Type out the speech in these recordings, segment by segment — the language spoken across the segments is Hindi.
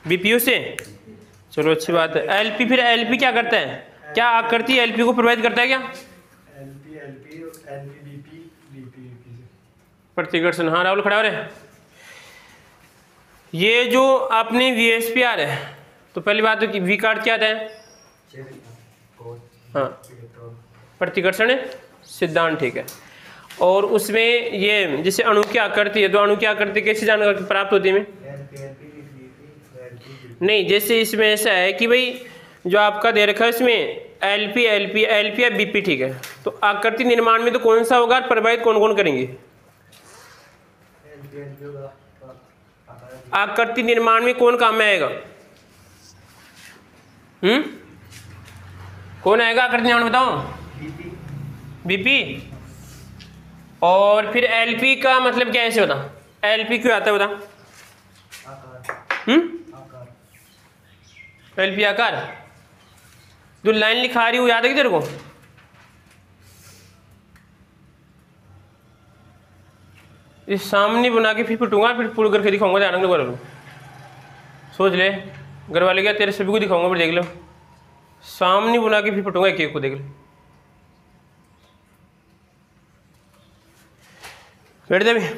बीपीयू से, चलो अच्छी बात है। एलपी, फिर एलपी क्या करता है, क्या आकृति एलपी को प्रभावित करता है क्या? प्रतिकर्षण। हाँ राहुल खड़ा हो रहे। ये जो आपने वीएसपीआर है, तो पहली बात तो वी का अर्थ क्या आता है? हाँ, प्रतिकर्षण सिद्धांत, ठीक है। और उसमें ये जैसे अणु की आकृति है, तो अणु की आकृति कैसे जानकारी प्राप्त होती है? नहीं, जैसे इसमें ऐसा है कि भाई जो आपका दे रखा है इसमें एलपी एलपी एलपी या बीपी, ठीक है। तो आकृति निर्माण में तो कौन सा होगा, प्रभावित कौन कौन करेंगे? आकृति निर्माण में कौन काम में आएगा? कौन आएगा आकृति निर्माण, बताओ? बीपी। और फिर एलपी का मतलब क्या है इसे बता, एलपी क्यों आता है बता? एलपी आकार, जो लाइन लिखा रही हो याद है कि तेरे को? इस सामने बना के फिर पिटूंगा, फिर पूरा करके दिखाऊंगा, ध्यान रखना लो, सोच ले। घर वाले क्या तेरे सभी को दिखाऊंगा, फिर देख लो, सामने बना के फिर पिटूंगा एक एक को, देख लो। बैठ दे भी।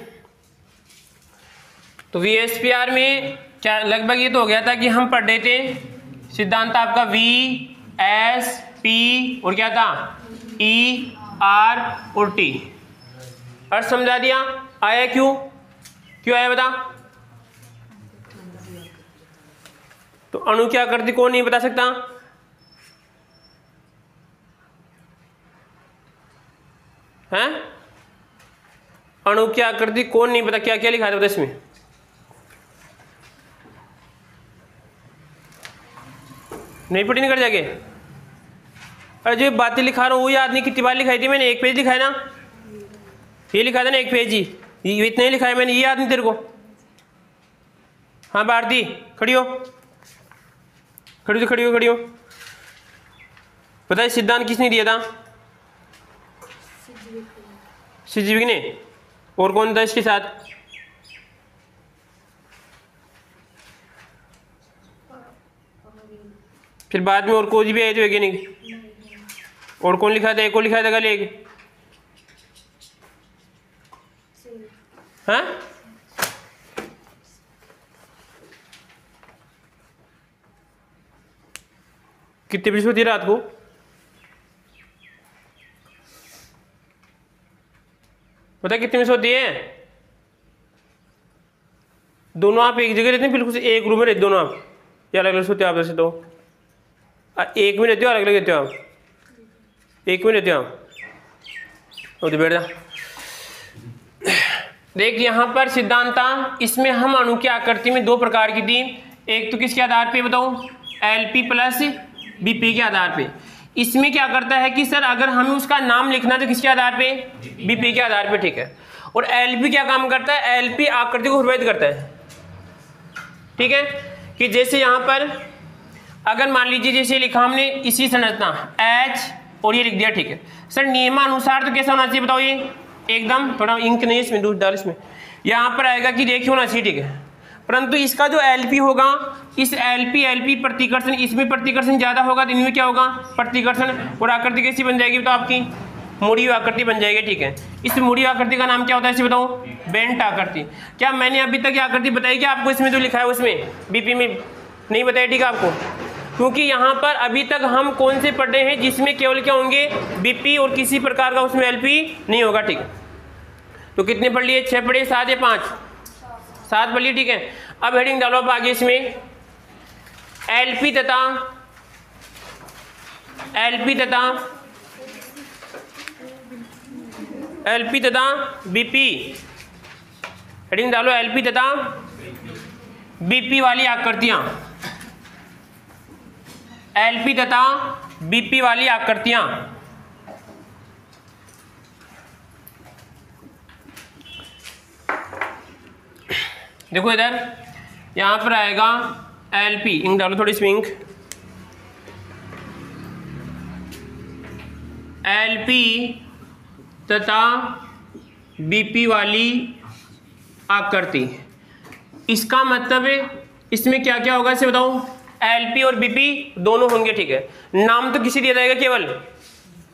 तो वीएसपीआर में क्या लगभग ये तो हो गया था कि हम पढ़ रहे थे सिद्धांत आपका वी एस पी और क्या था ई आर और टी। अर्थ समझा दिया? आया क्यों, क्यों आया बता? तो अणु क्या करती कौन नहीं बता सकता? हैं? अणु की आकृति कौन नहीं पता? क्या क्या लिखा था इसमें? नहीं पढ़ी नहीं कर जाके? अरे जो बातें लिखा रहा हूँ वो याद नहीं, कितनी बार लिखाई थी मैंने? एक पेज लिखा है ना, ये लिखा था ना एक पेज ही, ये इतना ही लिखा है मैंने, ये याद नहीं तेरे को? हाँ भारती खड़ी हो, खड़ी हो, खड़ी हो, खड़ी हो। पता है सिद्धांत किसने दिया था? सिद्धिविक ने। और कौन था इसके साथ? फिर बाद में और कोई भी आए थे वैज्ञानिक? और कौन लिखा था? एक और लिखा था कल एक, हाँ? कितने बजे सोती रात को? पता कितने में सोती है? दोनों आप एक जगह रहते हैं, बिल्कुल एक रूम में रहते दोनों आप, या अलग अलग सोते हो आप? वैसे तो एक में रहते हो, अलग अलग रहते हो आप? एक में रहते हो आप? तो बैठ जा। देख यहाँ पर सिद्धांता, इसमें हम अणु की आकृति में दो प्रकार की थी। एक तो किसके आधार पे बताऊं? एलपी प्लस बीपी के आधार पे। इसमें क्या करता है कि सर अगर हमें उसका नाम लिखना है तो किसके आधार पे? बीपी के आधार पे, ठीक है। और एलपी क्या काम करता है? एलपी आकृति को प्रभावित करता है, ठीक है। कि जैसे यहाँ पर अगर मान लीजिए जैसे लिखा हमने इसी संरचना एच और ये लिख दिया, ठीक है सर। नियमानुसार तो कैसा होना चाहिए बताओ? ये एकदम, थोड़ा इंक नहीं इसमें, दूध डाल इसमें, यहाँ पर आएगा कि देखिए होना चाहिए, ठीक है। परंतु इसका जो एलपी होगा, इस एलपी प्रतिकर्षण, इसमें प्रतिकर्षण ज्यादा होगा तो इनमें क्या होगा? प्रतिकर्षण। और आकृति कैसी बन जाएगी तो आपकी मुड़ी आकृति बन जाएगी, ठीक है। इस मुड़ी आकृति का नाम क्या होता है इसे बताओ? बेंट आकृति। क्या मैंने अभी तक ये आकृति बताई क्या आपको? इसमें जो लिखा है उसमें बीपी में नहीं बताया, ठीक है आपको? क्योंकि यहाँ पर अभी तक हम कौन से पढ़ रहे हैं जिसमें केवल क्या होंगे? बीपी, और किसी प्रकार का उसमें एलपी नहीं होगा, ठीक है। तो कितने पढ़ लिए? 6 पढ़े, 7 या 5? 7 पढ़ लिए, ठीक है। अब हेडिंग डालो आप आगे इसमें, एलपी तथा बीपी। हेडिंग डालो एलपी तथा बीपी वाली आकृतियां, एलपी तथा बीपी वाली आकृतियां। देखो इधर यहां पर आएगा एलपी, इंक डालो थोड़ी स्विंग, एलपी तथा बीपी वाली आकृति। इसका मतलब इसमें क्या क्या होगा इसे बताओ, LP और BP दोनों होंगे, ठीक है। नाम तो किसी दिया जाएगा केवल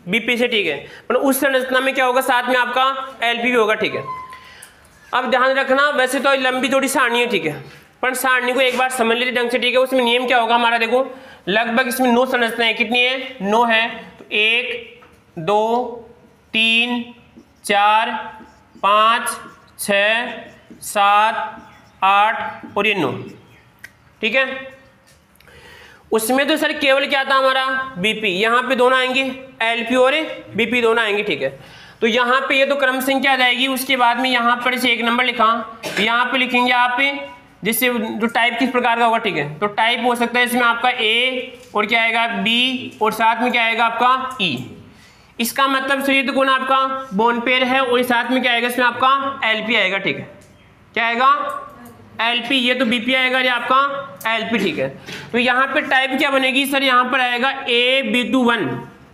BP से, ठीक है, पर उस संरचना में क्या होगा, साथ में आपका LP भी होगा, ठीक है। अब ध्यान रखना, वैसे तो लंबी थोड़ी सारणी है, ठीक है, पर सारणी को एक बार समझ लेते ढंग से, ठीक है। उसमें नियम क्या होगा हमारा, देखो लगभग इसमें 9 संरचनाएं, कितनी है, 9 है। तो 1 2 3 4 5 6 7 8 और ये 9, ठीक है। उसमें तो सर केवल क्या था हमारा BP, यहाँ पे दोनों आएंगे, LP और BP दोनों आएंगे, ठीक है। तो यहाँ पे ये तो क्रम संख्या आ जाएगी। उसके बाद में यहाँ पर इसे 1 नंबर लिखा, यहाँ पे लिखेंगे आप जिससे जो टाइप किस प्रकार का होगा, ठीक है। तो टाइप हो सकता है इसमें आपका A और क्या आएगा B और साथ में क्या आएगा आपका E। इसका मतलब शरीर कोण आपका बोन पेयर है और साथ में क्या आएगा इसमें आपका LP आएगा, ठीक है। क्या आएगा LP, ये तो BP आएगा, ये आपका LP, ठीक है। तो यहाँ पे टाइप क्या बनेगी सर, यहाँ पर आएगा AB21,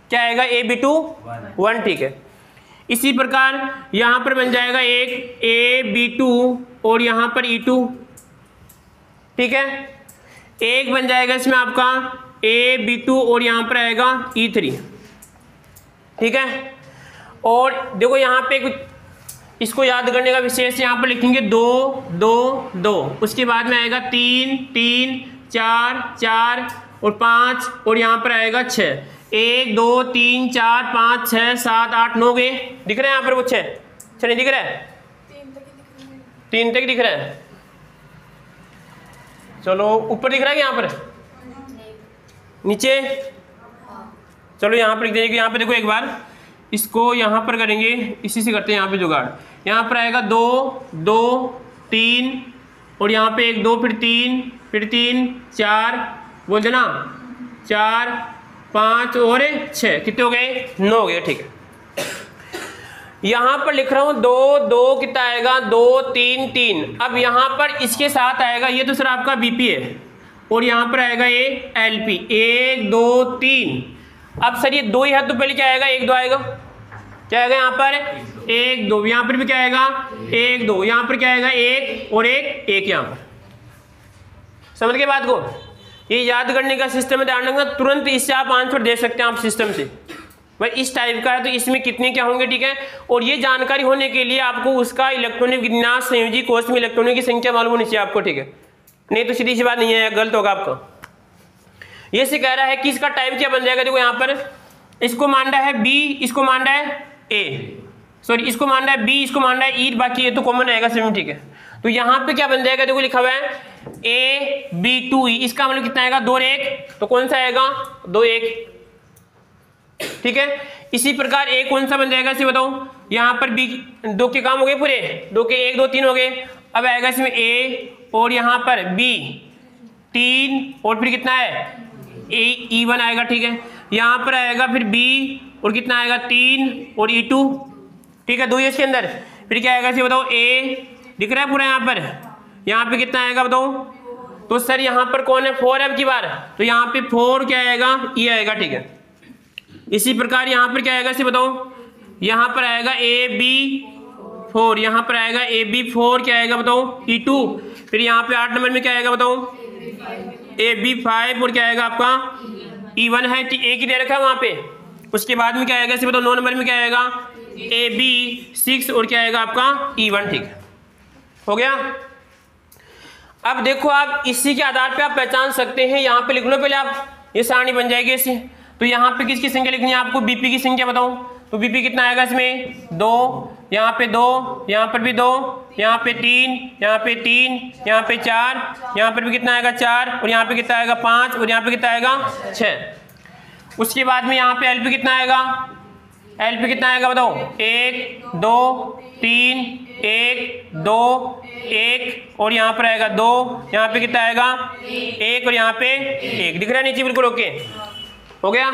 क्या आएगा AB21, ठीक है। इसी प्रकार यहाँ पर बन जाएगा एक AB2 और यहाँ पर E2, ठीक है। एक बन जाएगा इसमें आपका AB2 और यहाँ पर आएगा E3, ठीक है। और देखो यहाँ पे कुछ इसको याद करने का विशेष यहाँ पर लिखेंगे 2 2 2, उसके बाद में आएगा 3 3 4 4 और 5 और यहाँ पर आएगा 6, 1 2 3 4 5 6 7 8 9 गए, दिख रहे हैं यहाँ पर वो 6 नहीं दिख रहा है, 3 तक दिख रहा है। चलो ऊपर दिख रहा है यहाँ पर, नीचे, चलो यहाँ पर लिख दीजिए। यहाँ पे देखो एक बार इसको यहाँ पर करेंगे, इसी से करते हैं यहाँ पे जुगाड़। यहाँ पर आएगा 2 2 3 और यहाँ पे 1 2 फिर 3 4, बोल देना 4 5 और 6, कितने हो गए, 9 हो गए, ठीक है। यहाँ पर लिख रहा हूँ 2 2 कितना आएगा 2 3 3। अब यहाँ पर इसके साथ आएगा, ये तो सर आपका BP है और यहाँ पर आएगा ये LP, 1 2 3। अब सर ये 2 ही है तो पहले क्या आएगा 1 2 आएगा, क्या आएगा यहाँ पर 1 2, यहाँ पर भी क्या आएगा 1 2, यहाँ पर क्या आएगा 1 और 1 1 यहाँ पर। समझ के बात को, ये याद करने का सिस्टम में ध्यान रखना, तुरंत इससे आप आंसर दे सकते हैं आप सिस्टम से, भाई इस टाइप का है तो इसमें कितने क्या होंगे, ठीक है। और ये जानकारी होने के लिए आपको उसका इलेक्ट्रॉनिक विन्यास संयोजी कोष्ठ में इलेक्ट्रॉनों की संख्या मालूम होनी चाहिए आपको, ठीक है, नहीं तो सीधी सी बात नहीं है, गलत होगा आपका। ये से कह रहा है कि इसका टाइप क्या बन जाएगा, देखो यहाँ पर इसको मान रहा है B, इसको मान रहा है A, सॉरी इसको मान रहा है B, इसको मान रहा है E, बाकी ये तो कॉमन आएगा सेम, ठीक है। तो यहाँ पे क्या बन जाएगा, देखो लिखा हुआ है AB2E, इसका मतलब कितना आएगा 2 और 1, तो कौन सा आएगा 2 1, ठीक है। इसी प्रकार A कौन सा बन जाएगा इसे बताओ, यहाँ पर B 2 के काम हो गए पूरे, 2 के 1 2 3 हो गए। अब आएगा इसमें A और यहाँ पर B 3 और फिर कितना है E1 आएगा, ठीक है। यहाँ पर आएगा फिर B और कितना आएगा 3 और E2, ठीक है, 2 ही इसके अंदर। फिर क्या आएगा इसे बताओ A दिख रहा है पूरा यहाँ पे कितना आएगा बताओ, तो सर यहाँ पर कौन है 4 है अब की बार, तो यहाँ पे 4 क्या आएगा E आएगा, ठीक है। इसी प्रकार यहाँ पर क्या आएगा इसे बताओ, यहाँ पर आएगा AB4, यहाँ पर आएगा AB4 क्या आएगा बताओ E2, फिर यहाँ पे 8 नंबर में क्या आएगा बताओ AB5 और क्या आएगा आपका E1 है, एक ही दे रखा है वहाँ पे। उसके बाद में क्या आएगा इसे बताओ 9 नंबर में क्या आएगा AB6 और क्या आएगा आपका E1, ठीक है, हो गया। अब देखो आप इसी के आधार पे आप पहचान सकते हैं, यहाँ पे लिख लो पहले आप, ये सारणी बन जाएगी ऐसे। तो यहाँ पे किसकी संख्या लिखनी है आपको, BP की संख्या बताओ, तो BP कितना आएगा इसमें 2, यहाँ पे 2, यहाँ पर भी 2, यहाँ पे 3, यहाँ पे 3, यहाँ पे 4, यहाँ पर भी कितना आएगा 4 और यहाँ पे कितना आएगा 5 और यहाँ पे कितना आएगा 6। उसके बाद में यहाँ पे LP कितना आएगा, LP कितना आएगा बताओ 1 2 3 1 2 1 और यहाँ पर आएगा 2, यहाँ पे कितना आएगा 1 और यहाँ पे 1, दिख रहा है नीचे बिल्कुल, ओके हो गया,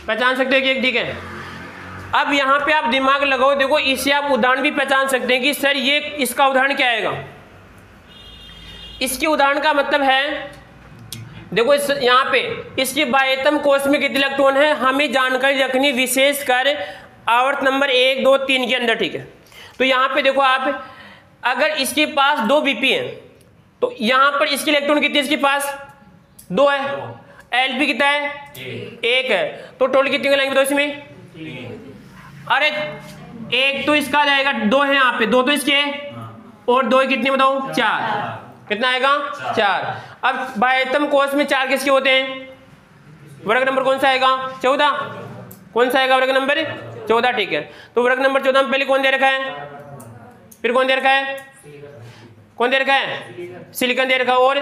पहचान सकते हैं कि एक, ठीक है। अब यहाँ पे आप दिमाग लगाओ, देखो इससे आप उदाहरण भी पहचान सकते हैं कि सर ये इसका उदाहरण क्या आएगा। इसके उदाहरण का मतलब है देखो यहाँ पे इसके बाह्यतम कोश में कितने इलेक्ट्रॉन है, हमें जानकारी रखनी विशेषकर आवर्त नंबर 1 2 3 के अंदर, ठीक है। तो यहाँ पे देखो आप, अगर इसके पास 2 BP हैं तो यहां पर इसके इलेक्ट्रॉन कितने इसके पास 2 है, एलपी कितना है 1 है, तो टोटल कितने लाएंगे बताओ इसमें? अरे एक तो इसका जाएगा 2 है यहाँ पे, 2 तो इसके और 2 कितने बताओ 4, कितना आएगा 4। अब बाह्यतम कोष में 4 किसके होते हैं? वर्ग नंबर कौन सा आएगा 14, कौन सा आएगा वर्ग नंबर 14, ठीक है। तो वर्ग नंबर 14 में पहले कौन दे रखा है, फिर कौन दे रखा है, कौन दे रखा है सिलिकॉन दे रखा है, और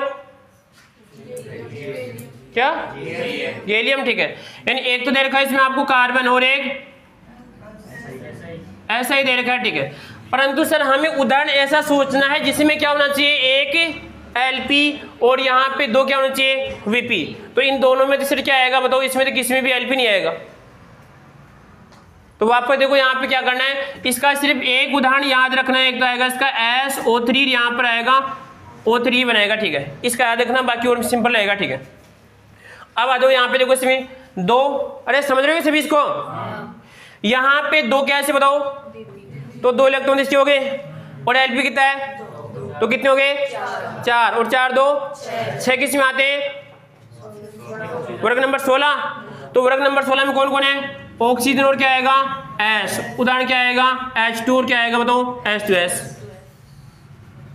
क्या गैलियम, ठीक है। यानी एक तो दे रखा है इसमें आपको कार्बन और एक ऐसा ही दे रखा है, ठीक है। परंतु सर हमें उदाहरण ऐसा सोचना है जिसमें क्या होना चाहिए, एक एलपी और यहाँ पे 2 क्या होना चाहिए वीपी। तो इन दोनों में तो सर क्या आएगा बताओ, इसमें तो किसी में भी एलपी नहीं आएगा। तो आपको देखो यहाँ पे क्या करना है, इसका सिर्फ एक उदाहरण याद रखना है, एक तो आएगा इसका SO3, यहाँ पर आएगा O3 बनाएगा, ठीक है। इसका याद रखना, बाकी और सिंपल रहेगा, ठीक है। अब आ जाओ यहाँ पे देखो इसमें 2, अरे समझ रहे हो सभी इसको, यहाँ पे 2 कैसे बताओ, तो 2 इलेक्ट्रॉन इसके हो गए और एलपी कितना है, तो कितने हो गए 4 और 4 2 6 किस में आते हैं वर्ग नंबर 16। तो वर्ग नंबर 16 में कौन कौन है, ऑक्सीजन और क्या आएगा S, उदाहरण क्या आएगा H2 और क्या आएगा बताओ H2S,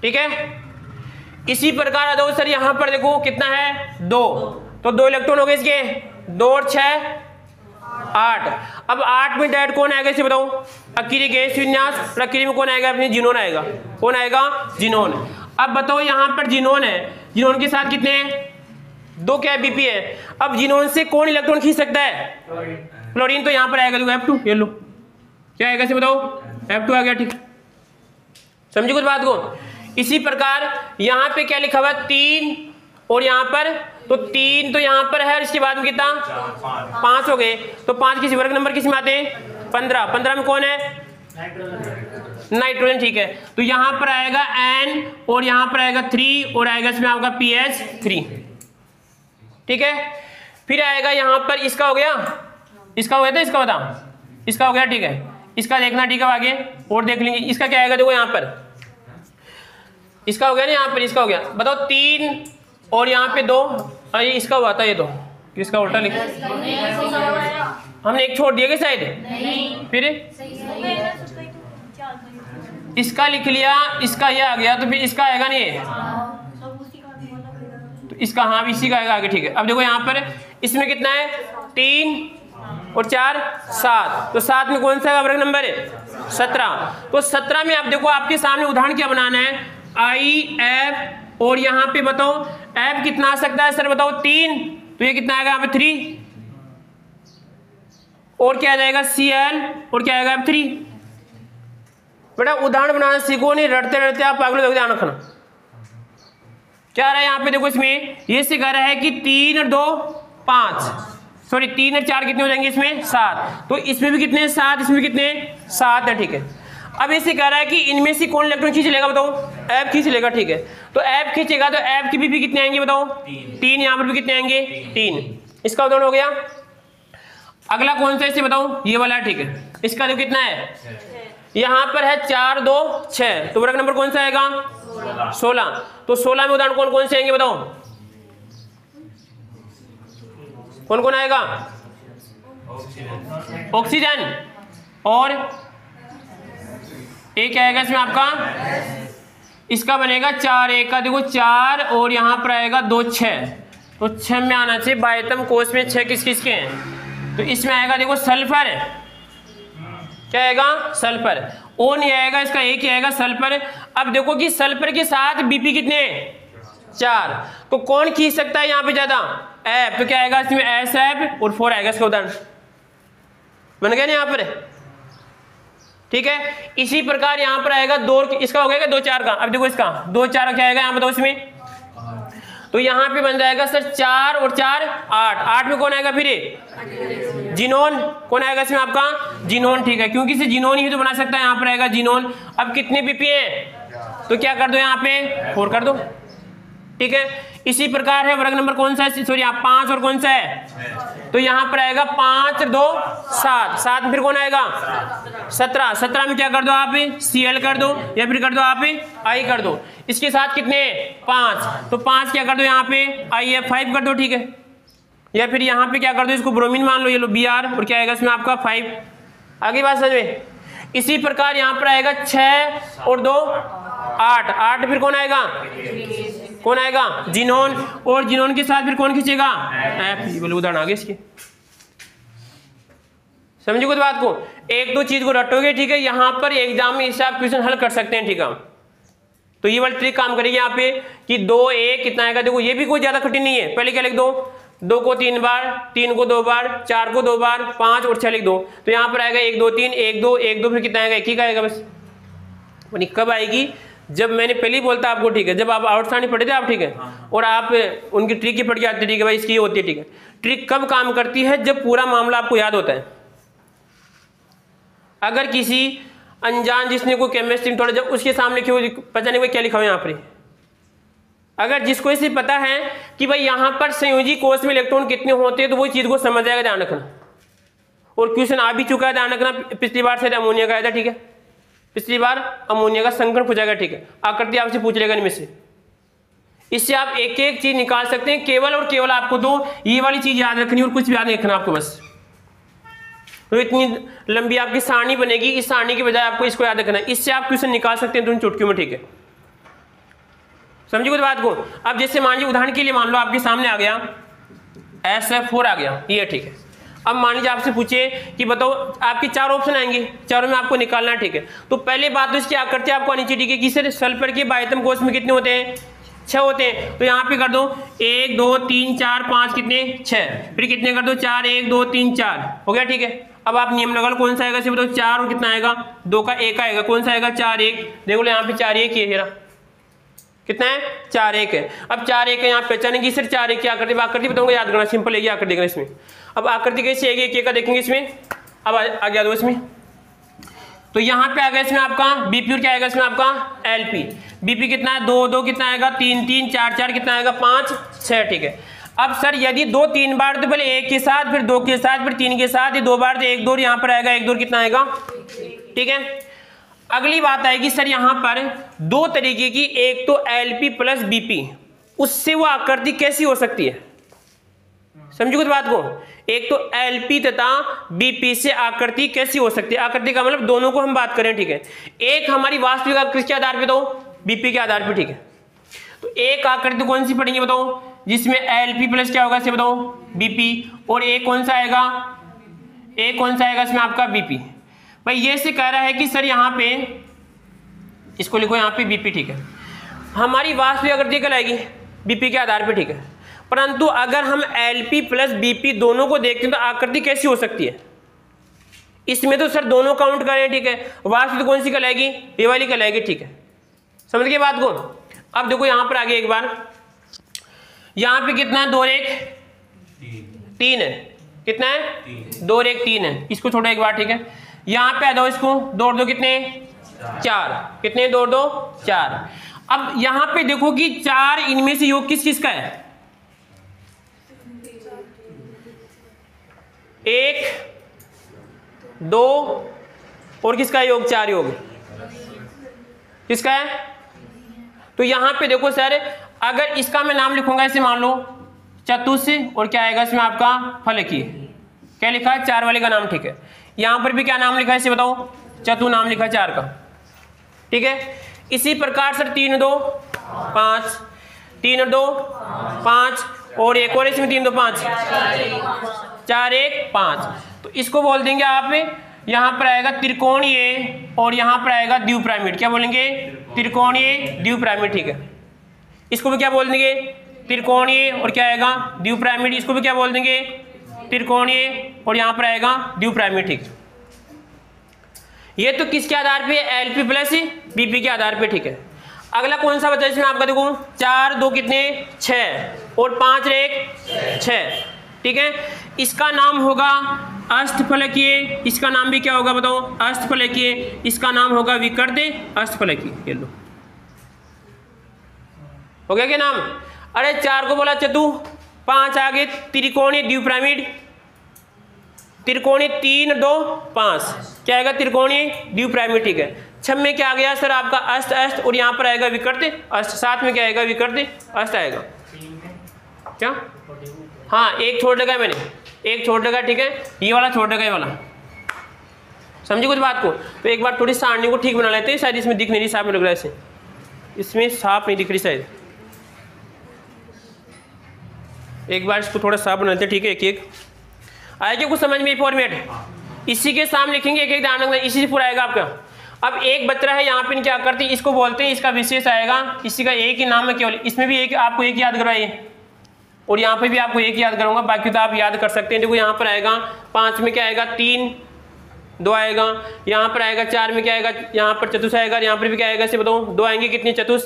ठीक है। इसी प्रकार आ जाओ सर यहाँ पर देखो कितना है 2, तो 2 इलेक्ट्रॉन हो गए इसके, 2 और 6 8। अब 8 में डायरेक्ट कौन आएगा इसे बताओ, अकेले गैस विन्यास, अकेले में कौन आएगा अपनी जिनोन आएगा, कौन आएगा जिनोन। अब बताओ यहाँ पर जिनोन है, जिनोन के साथ कितने हैं 2 क्या बीपी है। अब जिनोन से कौन इलेक्ट्रॉन खींच सकता है, क्लोरीन, तो यहाँ पर आएगा देखो F2, ये लो क्या आएगा इसे बताओ F2 आ गया, ठीक समझी कुछ बात को। इसी प्रकार यहाँ पे क्या लिखा हुआ है 3 और यहाँ पर, तो 3 तो यहाँ पर है और इसके बाद में कितना 5 हो गए, तो 5 किसी वर्ग नंबर किस में आते हैं 15, 15 में कौन है नाइट्रोजन, ठीक है। तो यहाँ पर आएगा N और यहाँ पर आएगा 3 और आएगा इसमें आपका PH3, ठीक है। फिर आएगा यहाँ पर इसका हो गया, इसका हो गया था, इसका बता, इसका हो गया, ठीक है। इसका देखना, ठीक है, आगे और देख लेंगे। इसका क्या आएगा देखो यहाँ पर, इसका हो गया ना, यहाँ पर इसका हो गया, बताओ 3 और यहाँ पे 2, अरे इसका हुआ था, ये तो किसका उल्टा लिखा हमने, एक छोड़ दिया क्या शायद, फिर इसका लिख लिया, इसका ये आ गया, तो फिर इसका आएगा नहीं, तो इसका हाँ इसी का आएगा आगे, ठीक है। अब देखो यहाँ पर इसमें कितना है 3 और 4 7, तो 7 में कौन सा वर्ग नंबर है 17। तो 17 में आप देखो आपके सामने उदाहरण क्या बनाना है IF, और यहाँ पे बताओ F कितना आ सकता है सर बताओ 3, तो ये कितना आएगा यहाँ पे 3, और क्या आ जाएगा Cl और क्या आएगा F3। बेटा उदाहरण बनाना सीखो, नहीं रटते रटते आप पागल हो, ध्यान रखना। क्या रहा है यहाँ पे देखो, इसमें ये सिखा रहा है कि 3 और 2 5, सॉरी 3 और 4 कितने हो जाएंगे इसमें 7, तो इसमें भी कितने 7, इसमें कितने 7 है, ठीक है। अब इसे कह रहा है कि इनमें से कौन इलेक्ट्रॉन खींच लेगा बताओ F खींच लेगा, ठीक है। तो F खींचेगा तो F की भी कितने आएंगे बताओ 3, यहाँ पर भी कितने आएंगे 3, इसका उदाहरण हो गया। अगला कौन सा इसे बताओ, ये वाला है, ठीक है। इसका जो कितना है यहाँ पर है 4 2 6, तो वर्ग नंबर कौन सा आएगा 16। तो 16 में उदाहरण कौन कौन से आएंगे बताओ, कौन कौन आएगा ऑक्सीजन, और एक आएगा इसमें आपका, इसका बनेगा 4 1 का देखो 4 और यहाँ पर आएगा 2 6, तो 6 में आना चाहिए बाह्यतम कोष में 6 किस किस के हैं, तो इसमें आएगा देखो सल्फर, क्या आएगा सल्फर, ओ नहीं आएगा, इसका एक ही आएगा सल्फर। अब देखो कि सल्फर के साथ बीपी कितने 4, तो कौन खींच सकता है यहाँ पे ज्यादा F, तो क्या आएगा इसमें SF और 4 आएगा, इसका उदाहरण बन गया ना यहाँ पर, ठीक है। इसी प्रकार यहाँ पर आएगा 2, इसका हो गया 2 4 का। अब देखो इसका 2 4 क्या आएगा यहाँ बताओ इसमें, तो यहाँ पे बन जाएगा सर 4 और 4 8, 8 में कौन आएगा फिर जिनोन, कौन आएगा इसमें आपका जिनोन, ठीक है, क्योंकि इसे जिनोन ही तो बना सकता है, यहाँ पर आएगा जिनोन। अब कितने बीपी है, तो क्या कर दो यहाँ पे 4 कर दो, ठीक है। इसी प्रकार है वर्ग नंबर कौन सा है, सॉरी यहाँ 5 और कौन सा है, तो यहाँ पर आएगा 5 2 7, 7 में फिर कौन आएगा 17, 17 में क्या कर दो आप Cl कर दो या फिर कर दो आप I कर दो, इसके साथ कितने 5, तो 5 क्या कर दो यहाँ पे IF5 कर दो, ठीक है। या फिर यहाँ पे क्या कर दो, इसको ब्रोमीन मान लो, ये लो Br, और क्या आएगा इसमें आपका 5। आगे बात समझ में। इसी प्रकार यहाँ पर आएगा 6 और 2 8, 8 फिर कौन आएगा, कौन आएगा जिनोन, और जिनोन के साथ फिर कौन खींचेगा F। बोले उदाहरण आगे इसके, समझे कुछ बात को, एक दो चीज को रटोगे, ठीक है। यहाँ पर एग्जाम में इससे आप क्वेश्चन हल कर सकते हैं, ठीक है। तो ये वाली ट्रिक काम करेगी यहाँ पे कि 2 1 कितना आएगा, देखो ये भी कोई ज्यादा कठिन नहीं है। पहले क्या लिख दो, 2 को 3 बार, 3 को 2 बार, 4 को 2 बार, 5 और 6 लिख दो, तो यहाँ पर आएगा 1 2 3 1 2 1 2, फिर कितना आएगा 1 ही का आएगा बस। कब आएगी, जब मैंने पहले ही बोलता आपको, ठीक है, जब आप आउटसाइड पढ़े थे आप, ठीक है, और आप उनकी ट्रिक ही पढ़ के आते, ठीक है भाई इसकी होती है, ठीक है। ट्रिक कब काम करती है, जब पूरा मामला आपको याद होता है। अगर किसी अनजान जिसने कोई केमिस्ट्री थोड़ा, जब उसके सामने क्यों पता नहीं भाई क्या लिखा हुआ यहाँ पर, अगर जिसको इसे पता है कि भाई यहाँ पर संयोजी कोष में इलेक्ट्रॉन कितने होते हैं, तो वो चीज को समझ जाएगा, ध्यान रखना। और क्वेश्चन आ भी चुका है, ध्यान रखना, पिछली बार से अमोनिया का आया था, ठीक है, पिछली बार अमोनिया का संकरण पूछेगा, ठीक है, आकृति आपसे पूछ लेगा इनमें से। इससे आप एक एक चीज निकाल सकते हैं, केवल और केवल आपको दो ये वाली चीज याद रखनी और कुछ भी याद नहीं रखना आपको बस। तो इतनी लंबी आपकी सारणी बनेगी, इस सारणी की बजाय आपको इसको याद रखना है, इससे आप क्वेश्चन निकाल सकते हैं दोनों चुटकियों में, ठीक है। समझिए कुछ बात को। अब जैसे मान लीजिए उदाहरण के लिए मान लो आपके सामने आ गया SF4 आ गया, ये ठीक है। अब मान लीजिए आपसे पूछे कि बताओ, आपके 4 ऑप्शन आएंगे, चारों में आपको निकालना है, ठीक है। तो पहले बात तो इसकी आकृति आपको आनी चाहिए, ठीक है, कि सर सल्फर के बाह्यतम कोष में कितने होते हैं, 6 होते हैं। तो यहाँ पे कर दो 1 2 3 4 5 कितने 6, फिर कितने कर दो 4 1 2 3 4 हो गया, ठीक है। अब आप नियम लगा लो कौन सा आएगा, सिर्फ बताओ 4 और कितना आएगा 2 का 1 आएगा, कौन सा आएगा 4 1, देखो यहाँ पे 4 1 है, कितना है 4 1 है। अब 4 1 यहाँ पहचानेंगे सर 4 1 क्या आकृति, आकृति बताऊंगा, याद करना सिंपल है आकृति देखना इसमें। अब आकृति कैसे आएगी, 1 1 का देखेंगे इसमें। अब आ गया दो इसमें, तो यहाँ पे आ गया इसमें आपका BP, और क्या आएगा इसमें आपका LP। BP कितना है 2 2 कितना आएगा 3 3 4 4 कितना आएगा 5 6, ठीक है। अब सर यदि 2 3 बार तो पहले 1 के साथ, फिर 2 के साथ, फिर 3 के साथ, ये 2 बार तो 1 2 यहाँ पर आएगा 1 2 कितना आएगा, ठीक है। अगली बात आएगी सर यहाँ पर 2 तरीके की, एक तो LP प्लस BP, उससे वो आकृति कैसी हो सकती है, समझो कुछ बात को। एक तो LP तथा BP से आकृति कैसी हो सकती है, आकृति का मतलब दोनों को हम बात करें, ठीक है। एक हमारी वास्तविक आकृति के आधार पे दो, BP के आधार पे, ठीक है। तो एक आकृति कौन सी पढ़ेंगे बताओ, जिसमें LP प्लस क्या होगा इसे बताओ BP, और एक कौन सा आएगा, एक कौन सा आएगा इसमें आपका BP। भाई ये से कह रहा है कि सर यहाँ पे इसको लिखो यहाँ पे BP, ठीक है। हमारी वास्तविक आकृति कल आएगी BP के आधार पे, ठीक है। परंतु अगर हम LP प्लस BP दोनों को देखते हैं तो आकृति कैसी हो सकती है, इसमें तो सर दोनों काउंट करें, ठीक है। वास्तविक कौन सी कहलाएगी, ये वाली कहलाएगी, ठीक है। समझ गए बात को। अब देखो यहाँ पर आगे एक बार, यहाँ पे कितना है 2 और 1 3 है, कितना है 2 और 1 3 है, इसको छोड़ो एक बार, ठीक है। यहाँ पे आ जाओ, इसको 2 और 2 कितने 4, कितने 2 और 2 4। अब यहाँ पे देखो कि 4 इनमें से योग किस किस का है, 1 2 और किसका योग 4 योग किसका है। तो यहाँ पे देखो सर, अगर इसका मैं नाम लिखूंगा ऐसे मान लो चतुष, और क्या आएगा इसमें आपका फलकीय, क्या लिखा है 4 वाले का नाम, ठीक है। यहाँ पर भी क्या नाम लिखा है इसे बताओ, चतु नाम लिखा है 4 का, ठीक है। इसी प्रकार सर 3 2 5, 3 और 2 5, और एक और इसमें 3 2 5 4 1 5। तो इसको बोल देंगे आप, यहाँ पर आएगा त्रिकोणीय, और यहाँ पर आएगा द्विपिरामिड, क्या बोलेंगे त्रिकोणीय द्विपिरामिड, ठीक है। इसको भी क्या बोल देंगे त्रिकोणीय, और क्या आएगा द्विपिरामिड, इसको भी क्या बोल देंगे त्रिकोणीय, और यहाँ पर आएगा द्विपिरामिड, ठीक है। ये तो किसके आधार पे, LP प्लस BP के आधार पे, ठीक है। अगला कौन सा बचा इसमें आपका, देखो 4 2 कितने 6, और 5 1 6, ठीक है। इसका नाम होगा अष्टफलकीय, इसका नाम भी क्या होगा बताओ अष्टफलकीय, इसका नाम होगा विकर्ण अष्टफलकीय। ये लो हो गया क्या नाम। अरे 4 को बोला चतु, 5 आगे त्रिकोणीय द्विपिरामिड, त्रिकोणीय 3 2 5 क्या आएगा, त्रिकोणीय द्विपिरामिड। ठीक है, 6 में क्या आ गया सर आपका अष्ट अष्ट, और यहाँ पर आएगा विकर्त अष्ट। 7 में क्या आएगा, विकर्त अष्ट आएगा। क्या, हाँ एक छोड़ देगा, मैंने एक छोड़ देगा। ठीक है, ये वाला छोड़ देगा, ये वाला। समझे कुछ बात को? तो एक बार थोड़ी सारणी को ठीक बना लेते हैं। शायद इसमें दिख नहीं रही, साफ में लग रहा है ऐसे, इसमें साफ नहीं दिख रही शायद। एक बार इसको थोड़ा साफ बना लेते हैं। ठीक है, एक एक आया क्या कुछ समझ में? फॉर्मेट इसी के सामने लिखेंगे, एक एक ध्यान रखना, इसी से पूरा आएगा आपका। अब एक बच्चा है यहाँ पे क्या करते हैं, इसको बोलते हैं, इसका विशेष आएगा, इसी का एक ही नाम है केवल। इसमें भी एक आपको एक याद करवाइए, और यहाँ पे भी आपको एक याद करूंगा, बाकी तो आप याद कर सकते हैं। देखो यहाँ पर आएगा 5 में क्या आएगा, 3 2 आएगा। यहाँ पर आएगा 4 में क्या आएगा, यहाँ पर चतुष आएगा। यहाँ पर भी क्या आएगा, इसे बताओ 2 आएंगे, कितने चतुष,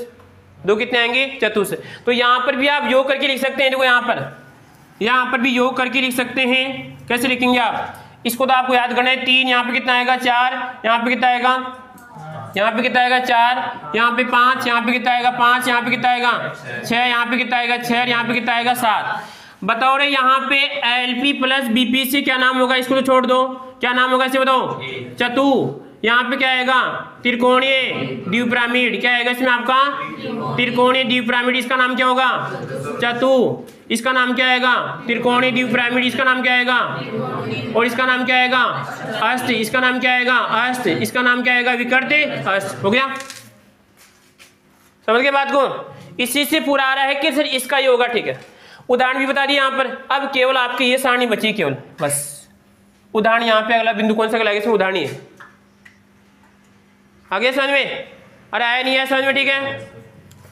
2 कितने आएंगे, चतुष। तो यहाँ पर भी आप योग करके लिख सकते हैं। देखो यहाँ पर भी योग करके लिख सकते हैं। कैसे लिखेंगे आप, इसको तो आपको याद करना है। 3 यहाँ पे कितना आएगा, 4 यहाँ पे कितना आएगा, यहाँ पे कितना आएगा 4, यहाँ पे 5, यहाँ पे कितना आएगा 5, यहाँ पे कितना आएगा 6, यहाँ पे कितना आएगा 6, यहाँ पे कितना आएगा 7। बताओ रे यहाँ पे LP प्लस BP से क्या नाम होगा, इसको तो छोड़ दो, क्या नाम होगा इसे बताओ, चतु। यहाँ पे क्या आएगा, त्रिकोणीय द्विपिरामिड। क्या आएगा इसमें आपका, त्रिकोणीय द्विपिरामिड। इसका नाम क्या होगा, चतु। इसका नाम क्या आएगा, त्रिकोणीय द्विपिरामिड। इसका नाम क्या आएगा, और इसका नाम क्या आएगा, अष्ट। इसका नाम क्या आएगा, अष्ट। इसका नाम क्या आएगा, विकर्त अष्ट। हो गया, समझ गए बात को? इसी से पूरा आ रहा है कि सर इसका ये होगा। ठीक है, उदाहरण भी बता दिए यहाँ पर। अब केवल आपकी ये सारणी बची केवल, बस उदाहरण। यहाँ पे अगला बिंदु कौन सा लगेगा, इसमें उदाहरण है। आगे समझ में? अरे आया नहीं है समझ में? ठीक है,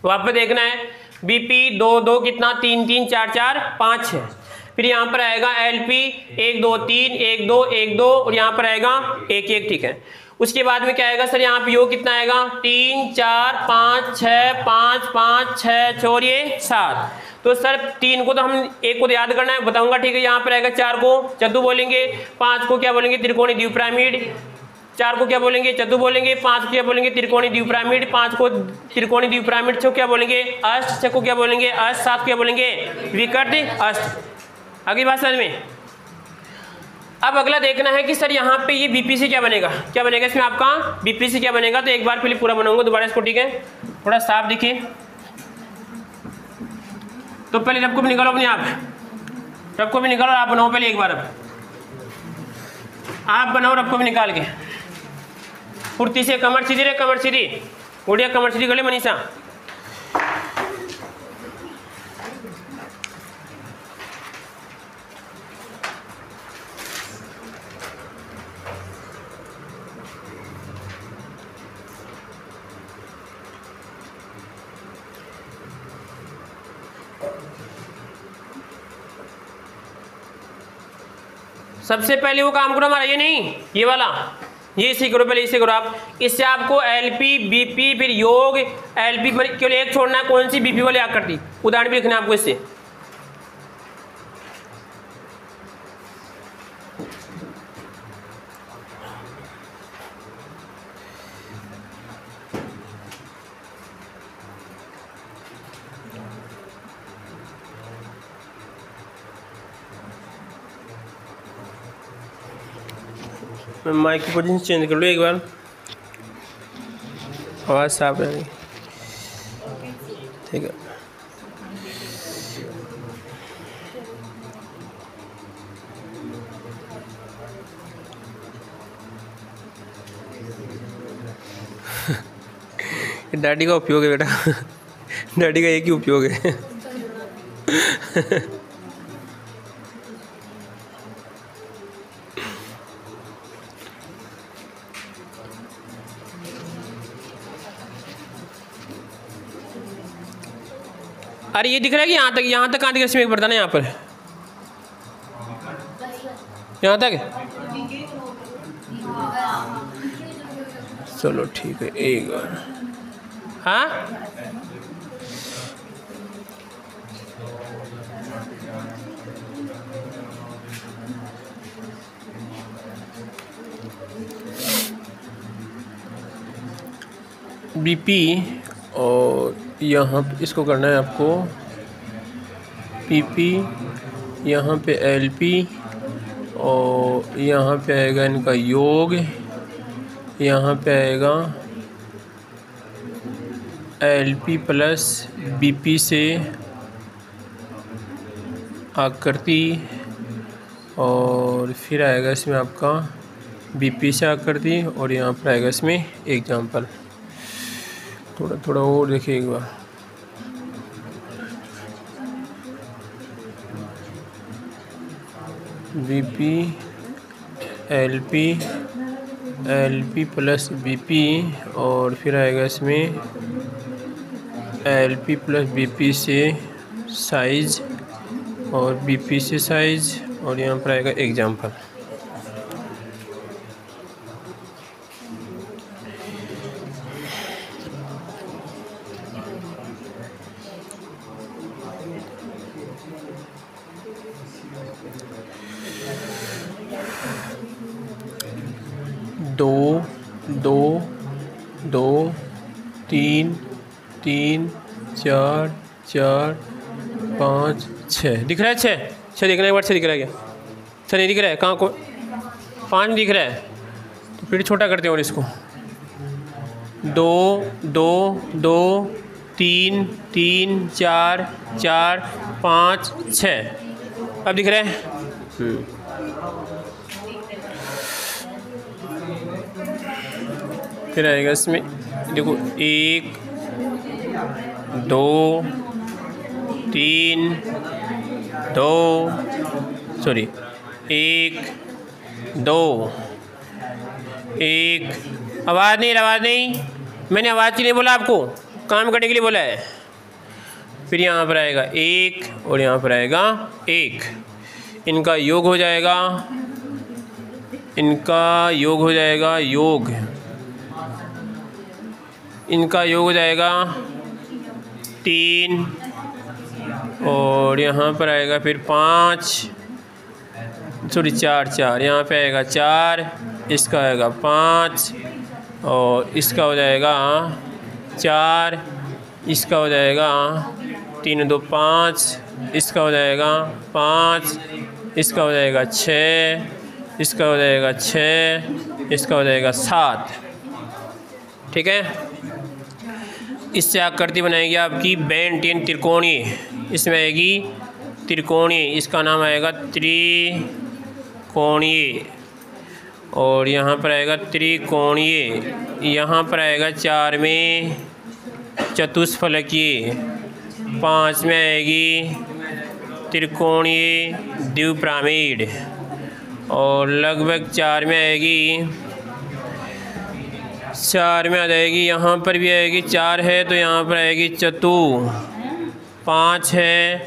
तो आप पे देखना है BP 2 2 कितना, 3 3 4 4 5 6। फिर यहाँ पर आएगा LP 1 2 3 1 2 1 2, और यहाँ पर आएगा 1 1। ठीक है, उसके बाद में क्या आएगा सर, यहाँ पे योग कितना आएगा, 3 4 5 6 5 5 6 6 और ये 7। तो सर 3 को तो हम, एक को तो याद करना है, बताऊंगा। ठीक है, यहाँ पर आएगा 4 को चतु बोलेंगे, 5 को क्या बोलेंगे, त्रिकोणीय द्विपिरामिड। 4 को क्या बोलेंगे, चतु बोलेंगे। 5 को क्या बोलेंगे, त्रिकोणीय द्विपिरामिड। 5 को त्रिकोणीय द्विपिरामिड। 6 को क्या बोलेंगे, अष्ट। 6 को क्या बोलेंगे, अष्ट। 7 को क्या बोलेंगे, विकर्त अष्ट। आगे बात समझ में? अब अगला देखना है कि सर यहाँ पे ये BP से क्या बनेगा, क्या बनेगा इसमें आपका, BP से क्या बनेगा। तो एक बार पहले पूरा बनाऊंगा दोबारा इसको। ठीक है, थोड़ा साफ दिखे तो पहले रब को भी निकालो अपने आप, रब को भी निकालो, आप बनाओ पहले एक बार। अब आप बनाओ रब को भी निकाल के, फुर्ती से। कमर सीधी रे, कमर सीधी, गुड़िया कमर सीधी कर ले मनीषा। सबसे पहले वो काम करो हमारा, ये नहीं ये वाला, ये इसे करो पहले, इसे करो आप। इससे आपको LP BP फिर योग LP केवल एक छोड़ना है, कौन सी, BP वाले आकृति। उदाहरण भी लिखना है आपको इससे। मैं माइक की पोजीशन चेंज कर लूँ एक बार, आवाज़ साफ रहेगी। ठीक है, डैडी का उपयोग है बेटा, डैडी का एक ही उपयोग है। अरे ये दिख रहा है कि यहाँ तक कहाँ दिख रहा है, इसमें बताना यहाँ पर, यहाँ तक। चलो ठीक है, एक बार। हाँ BP, और यहाँ इसको करना है आपको PP, यहाँ पे LP और यहाँ पे आएगा इनका योग, यहाँ पे आएगा LP प्लस BP से आकृति और फिर आएगा इसमें आपका BP से आकृति और यहाँ पर आएगा इसमें एग्जाम्पल। थोड़ा थोड़ा और देखिए एक बार। BP LP प्लस BP और फिर आएगा इसमें LP प्लस BP से साइज और BP से साइज और यहाँ पर आएगा एग्जाम्पल। दो दो दो, तीन तीन, चार चार, पाँच, छः। दिख रहा है? छः दिख रहा है? एक बार छः दिख रहा है क्या? छः नहीं दिख रहा है? कहाँ को 5 में दिख रहा है? तो फिर छोटा करते हैं और इसको 2 2 2 3 3 4 4 5 6। अब दिख रहा है? फिर आएगा इसमें देखो 1 2 3 2 सॉरी 1 2 1। आवाज़ नहीं, मैंने आवाज़ की नहीं बोला, आपको काम करने के लिए बोला है। फिर यहाँ पर आएगा 1 और यहाँ पर आएगा 1। इनका योग हो जाएगा, इनका योग हो जाएगा 3 और यहाँ पर आएगा फिर 4 4। यहाँ पे आएगा 4, इसका आएगा 5 और इसका हो जाएगा 4, इसका हो जाएगा 3 2 5, इसका हो जाएगा 5, इसका हो जाएगा 6, इसका हो जाएगा 6, इसका हो जाएगा 7। ठीक है। इससे आकृति बनाएगी आपकी बेंटियन त्रिकोणीय। इसमें आएगी त्रिकोणीय, इसका नाम आएगा त्रिकोणीय और यहाँ पर आएगा त्रिकोणीय। यहाँ पर आएगा 4 में चतुष्फलकीय, 5 में आएगी त्रिकोणीय द्विपिरामिड और लगभग 4 में आएगी, 4 में आ जाएगी। यहाँ पर भी आएगी, 4 है तो यहाँ पर आएगी चतु, 5 है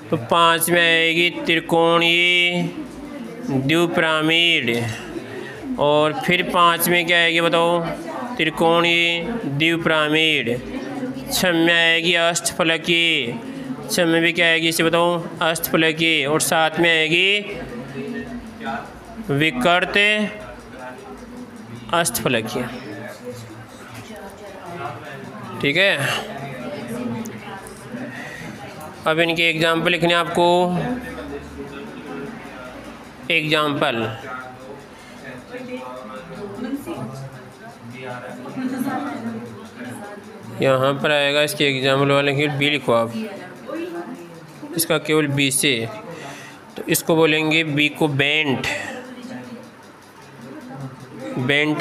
तो 5 में आएगी त्रिकोणीय द्विपिरामिड और फिर 5 में क्या आएगी बताओ? त्रिकोणीय द्विपिरामिड। 6 में आएगी अष्टफलकीय, 6 में भी क्या आएगी इसे बताओ? अष्टफलकीय और 7 में आएगी विकर्ण अष्टफलकीय। ठीक है। अब इनके एग्जाम्पल लिखने आपको। एग्जाम्पल यहाँ पर आएगा, इसके एग्जाम्पल वाले की बी लिखो आप, इसका केवल बी से, तो इसको बोलेंगे बी को बेंट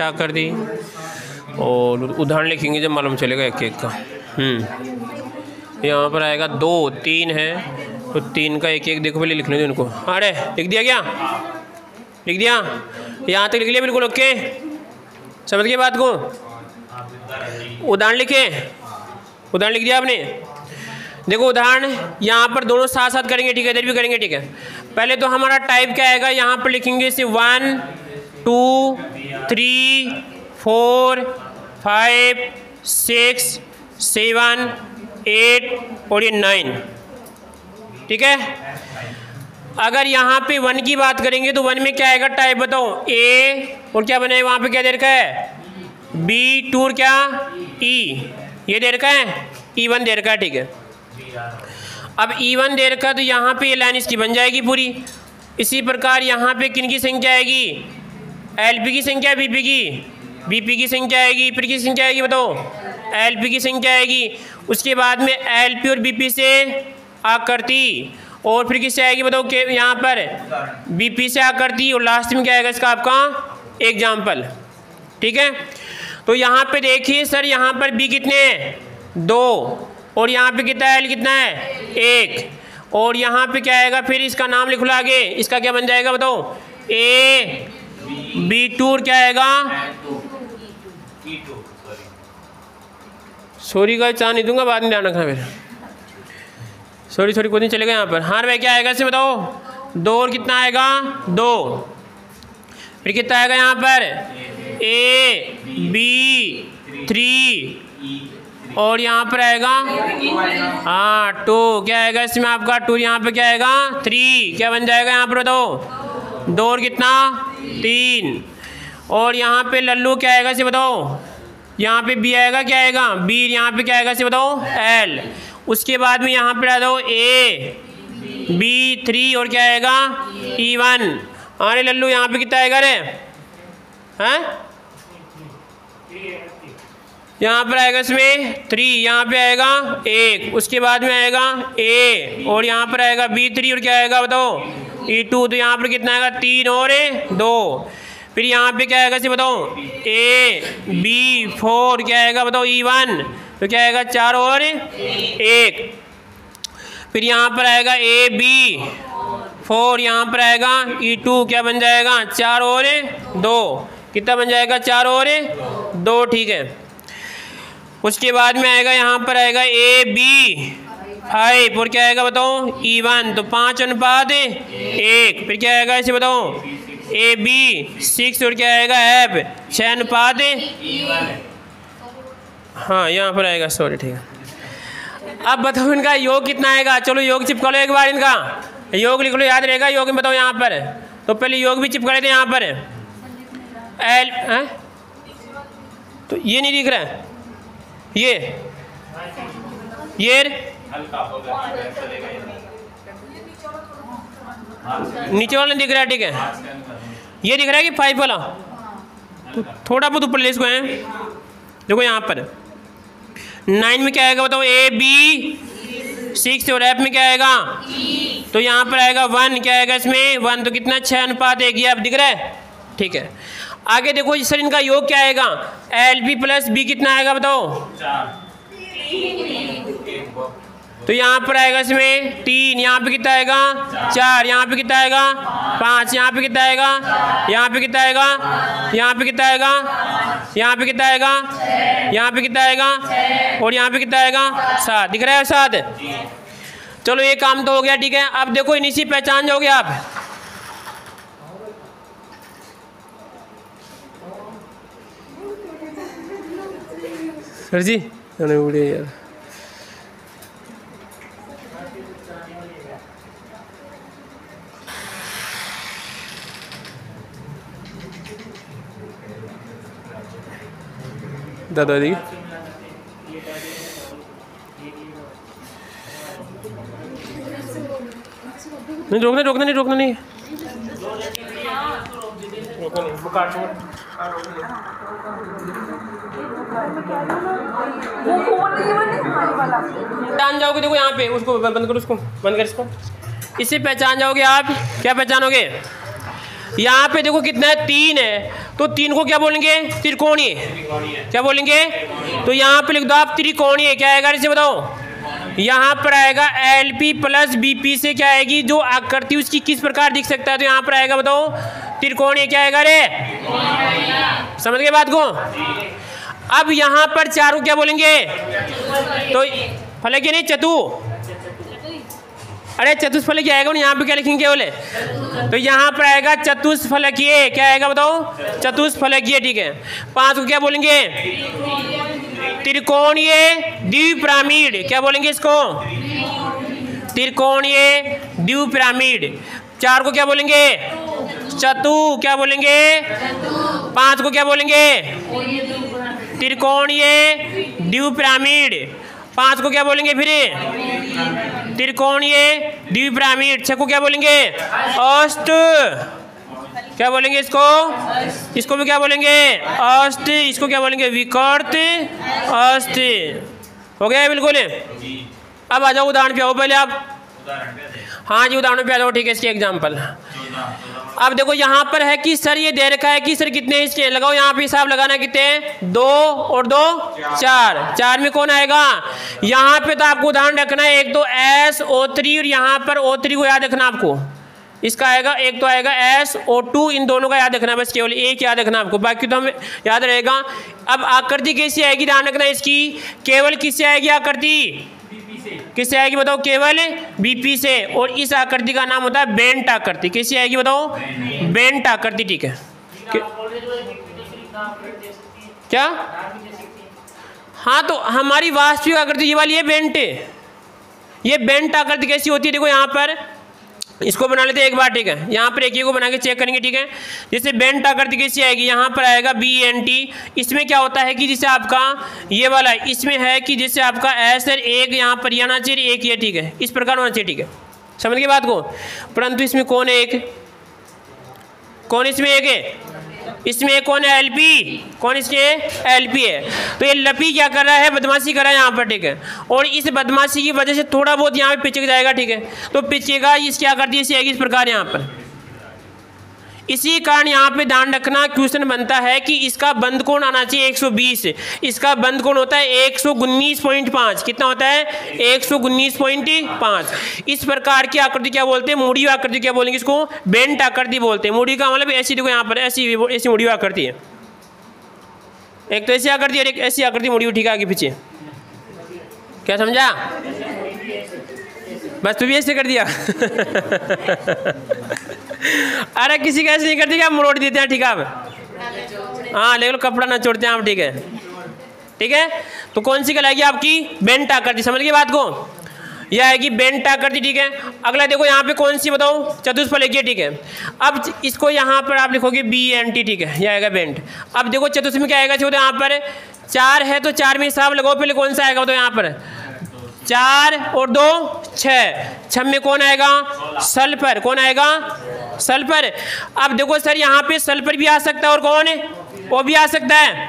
आकर दी और उदाहरण लिखेंगे जब मालूम चलेगा एक एक का। यहाँ पर आएगा 2 3 है तो 3 का एक एक देखो, पहले लिख लेंगे उनको। अरे लिख दिया क्या? लिख दिया? यहाँ तक लिख लिया बिल्कुल? ओके, समझ गए बात को? उदाहरण लिखे, उदाहरण लिख दिया आपने? देखो उदाहरण यहाँ पर दोनों साथ साथ करेंगे, ठीक है, इधर भी करेंगे, ठीक है। पहले तो हमारा टाइप क्या आएगा, यहाँ पर लिखेंगे इसे 1 2 3 4 5 6 7 8 और ये 9। ठीक है। अगर यहाँ पे 1 की बात करेंगे तो 1 में क्या आएगा टाइप बताओ? ए और क्या बना है वहाँ पे, क्या दे रखा है? बी, 2 और क्या? ई, ये दे रखा है, E1 दे रखा है। ठीक है। अब E1 दे रखा तो यहाँ पे ये लाइन इसकी बन जाएगी पूरी। इसी प्रकार यहाँ पे किन की संख्या आएगी, LP की संख्या, BP की संख्या आएगी, फिर किसकी संख्या आएगी बताओ, LP की संख्या आएगी। उसके बाद में LP और BP से आकृति, और फिर किससे आएगी बताओ कि यहाँ पर BP से आकृति, और लास्ट में क्या आएगा इसका आपका एग्जाम्पल। ठीक है, तो यहाँ पे देखिए सर, यहाँ पर B कितने हैं 2, और यहाँ पे कितना है L कितना है 1, और यहाँ पे क्या आएगा, फिर इसका नाम लिख लो आगे, इसका क्या बन जाएगा बताओ, B2 और क्या आएगा, सॉरी का चाह नहीं दूंगा, बाद में ध्यान रखना फिर, सॉरी कुछ नहीं चलेगा यहाँ पर। हाँ भाई क्या आएगा इसमें बताओ, 2 और कितना आएगा 2, फिर कितना आएगा यहाँ पर B3, और यहाँ पर आएगा हाँ 2, क्या आएगा इसमें आपका 2, यहाँ पे क्या आएगा 3, क्या बन जाएगा यहाँ पर बताओ, 2 और कितना 3, और यहाँ पे लल्लू क्या आएगा इसे बताओ, यहाँ पे B आएगा, क्या आएगा B, यहाँ पे क्या आएगा इसे बताओ L, उसके बाद में यहाँ पे आ दो B3, और क्या आएगा E1। अरे लल्लू यहाँ पे कितना आएगा रे, हैं यहाँ पर आएगा इसमें 3, यहाँ पे आएगा 1, उसके बाद में आएगा A, और यहाँ पर आएगा B3, और क्या आएगा बताओ E2, तो यहाँ पर कितना आएगा 3 और 2, फिर यहाँ पे क्या आएगा इसे बताओ B4, क्या आएगा बताओ E1, तो क्या आएगा 4 और 1, फिर यहाँ पर आएगा B4, यहाँ पर आएगा E2, क्या बन जाएगा 4 और 2, कितना बन जाएगा 4 और 2, ठीक है। उसके बाद में आएगा यहाँ पर आएगा AB5, और क्या आएगा बताओ E1, तो 5:1, फिर क्या आएगा इसे बताओ AB6, और क्या आएगा F 6:1, हाँ यहाँ पर आएगा, सॉरी ठीक है। अब बताओ इनका योग कितना आएगा, चलो योग चिपका लो एक बार, इनका योग लिख लो, याद रहेगा योग में बताओ यहाँ पर, तो पहले योग भी चिपका लेते हैं यहाँ पर L है? तो ये नहीं दिख रहा है, ये नीचे वाला दिख रहा है, ठीक है, ये दिख रहा है कि 5 वाला, तो थोड़ा बहुत ऊपर ले इसको हैं, देखो यहाँ पर 9 में क्या आएगा बताओ AB6, और F में क्या आएगा, तो यहाँ पर आएगा 1, क्या आएगा इसमें 1, तो कितना 6:1, ये अब दिख रहा है, ठीक है। आगे देखो सर इनका योग क्या आएगा, LP प्लस B कितना आएगा बताओ 4, तो यहाँ पर आएगा इसमें 3, यहाँ पे कितना आएगा 4, यहाँ पे कितना आएगा 5, यहाँ पे कितना आएगा, यहाँ पे कितना आएगा, यहाँ पे कितना आएगा, यहाँ पे कितना आएगा, यहाँ पे कितना आएगा, और यहाँ पे कितना आएगा 7, दिख रहा है 7। चलो ये काम तो हो गया, ठीक है। अब देखो इन्हीं से पहचान जाओगे आप, सर जी उड़े यार, दादाजी नहीं रोकना रोकना नहीं रोकना नहीं पहचान जाओगे, देखो यहाँ पे उसको बंद करो, उसको बंद कर, इसको इससे पहचान जाओगे आप। क्या पहचानोगे, यहाँ पे देखो कितना है 3 है, तो 3 को क्या बोलेंगे त्रिकोणीय, क्या बोलेंगे, तो यहाँ पे लिख दो आप त्रिकोणीय, क्या आएगा इसे बताओ, यहाँ पर आएगा LP प्लस BP से क्या आएगी जो आकृति उसकी किस प्रकार दिख सकता है, तो यहाँ पर आएगा बताओ त्रिकोणीय, क्या आएगा रे, समझ गए बात को। अब यहाँ पर 4 को क्या बोलेंगे, तो फलकीय नहीं चतु, अरे चतुष्फलकीय आएगा, यहाँ पे क्या लिखेंगे बोले, तो यहाँ पर आएगा चतुष्फलकीय, क्या आएगा बताओ चतुष्फलकीय, ठीक है। 5 को क्या बोलेंगे त्रिकोणीय द्विपिरामिड, क्या बोलेंगे इसको त्रिकोणीय द्विपिरामिड। 4 को क्या बोलेंगे चतु, क्या बोलेंगे 5 को क्या बोलेंगे त्रिकोणीय द्विपिरामिड। 5 को क्या बोलेंगे फिर त्रिकोणीय द्विपिरामिड, छह को क्या बोलेंगे? अष्ट। क्या बोलेंगे इसको? इसको भी क्या बोलेंगे? अष्ट। इसको क्या बोलेंगे? विकर्त अष्ट। हो गया है बिल्कुल। अब आ जाओ उदाहरण पे आओ पहले आप। हाँ जी उदाहरण पे आ जाओ, ठीक है। इसके एग्जाम्पल अब देखो यहाँ पर है कि सर ये दे रखा है कि सर कितने इसके लगाओ, यहाँ पे हिसाब लगाना कितने? 2 और 2 4। 4 में कौन आएगा? यहाँ पे तो आपको उदाहरण रखना है, एक तो SO3 और यहाँ पर O3 को याद रखना आपको। इसका आएगा, एक तो आएगा SO2, इन दोनों का याद रखना, बस केवल एक याद रखना आपको, बाकी तो हमें याद रहेगा। अब आकृति कैसी आएगी ध्यान रखना इसकी, केवल किससे आएगी आकृति? किससे आएगी बताओ? केवल BP से। और इस आकृति का नाम होता है बेंट आकृति। कैसी आएगी बताओ? बेंट आकृति, ठीक है। क्या? हाँ तो हमारी वास्तविक आकृति ये वाली है बेंट। ये बेंट आकृति कैसी होती है देखो, यहाँ पर इसको बना लेते हैं एक बार, ठीक है। यहाँ पर एक को बना के चेक करेंगे, ठीक है। जैसे बेंट आकृति कैसी आएगी, यहाँ पर आएगा BNT। इसमें क्या होता है कि जैसे आपका ये वाला इसमें है कि जैसे आपका S है, एक यहाँ पर आना चाहिए, एक ये, ठीक है। इस प्रकार होना चाहिए, ठीक है। समझ गए बात को? परंतु इसमें कौन है एक? कौन इसमें एक है? इसमें एक कौन है? LP। कौन इसमें? LP है। तो ये लपी क्या कर रहा है? बदमाशी कर रहा है यहाँ पर, ठीक है। और इस बदमाशी की वजह से थोड़ा बहुत यहाँ पे पिचक जाएगा, ठीक है। तो पिचकेगा, इस क्या करती है? इसी आएगी इस प्रकार यहाँ पर। इसी कारण यहाँ पे ध्यान रखना, क्वेश्चन बनता है कि इसका बंद कोण आना चाहिए 120। इसका बंद कोण होता है 119.5। कितना होता है? 119.5। इस प्रकार की आकृति क्या बोलते हैं? मुड़ी आकृति क्या बोलेंगे इसको? बेंट आकृति बोलते हैं। मुड़ी का मतलब ऐसी, देखो यहाँ पर ऐसी मुड़ी आकृति है। एक तो ऐसी आकृति और एक ऐसी आकृति मुड़ी, ठीक है, आगे पीछे। क्या समझा? बस तू भी ऐसे कर दिया। अरे किसी का ऐसे नहीं करते, क्या मोड़ देते हैं, ठीक है आप। हाँ ले लो, कपड़ा ना छोड़ते हैं आप, ठीक है। ठीक है, तो कौन सी कहलाएगी आपकी? बेंट आकृति। समझ गए बात को? यह आएगी बेंट आकृति, ठीक है। अगला देखो यहाँ पे कौन सी बताओ? चतुष्फलकीय, ठीक है। अब इसको यहाँ पर आप लिखोगे BNT, ठीक है, यह आएगा बेंट। अब देखो चतुष्फलकीय में क्या आएगा? चलो यहाँ पर 4 है तो 4 में हिसाब लगाओ, पहले कौन सा आएगा? तो यहाँ पर 4 और 2 6। 6 में कौन आएगा? सल्फर। कौन आएगा? सल्फर। अब देखो सर यहाँ पे सल्फर भी आ सकता है और कौन है? वो भी आ सकता है।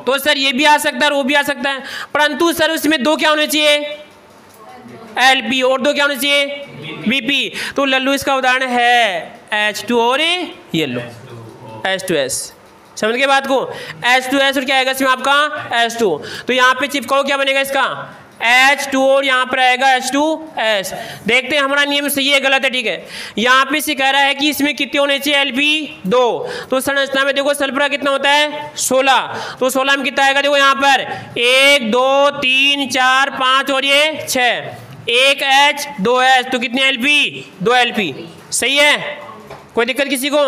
तो सर ये भी आ सकता है और वो भी आ सकता है, परंतु सर उसमें 2 क्या होने चाहिए? LP। और 2 क्या होने चाहिए? BP। तो लल्लू इसका उदाहरण है H2 और ये लो H2S। समझ गए बात को? H2S और क्या आएगा इसमें आपका? H2। तो यहाँ पे चिपकाओ, क्या बनेगा इसका? H2 और यहाँ पर आएगा H2S। देखते हैं हमारा नियम सही है गलत है, ठीक है। यहाँ पे से कह रहा है कि इसमें कितने होने चाहिए? LP 2। तो संरचना में देखो सल्फर कितना होता है? 16। तो 16 में कितना आएगा? देखो यहाँ पर 1 2 3 4 5 और ये 6। 1 H 2 S, तो कितने LP? 2 LP। सही है, कोई दिक्कत किसी को?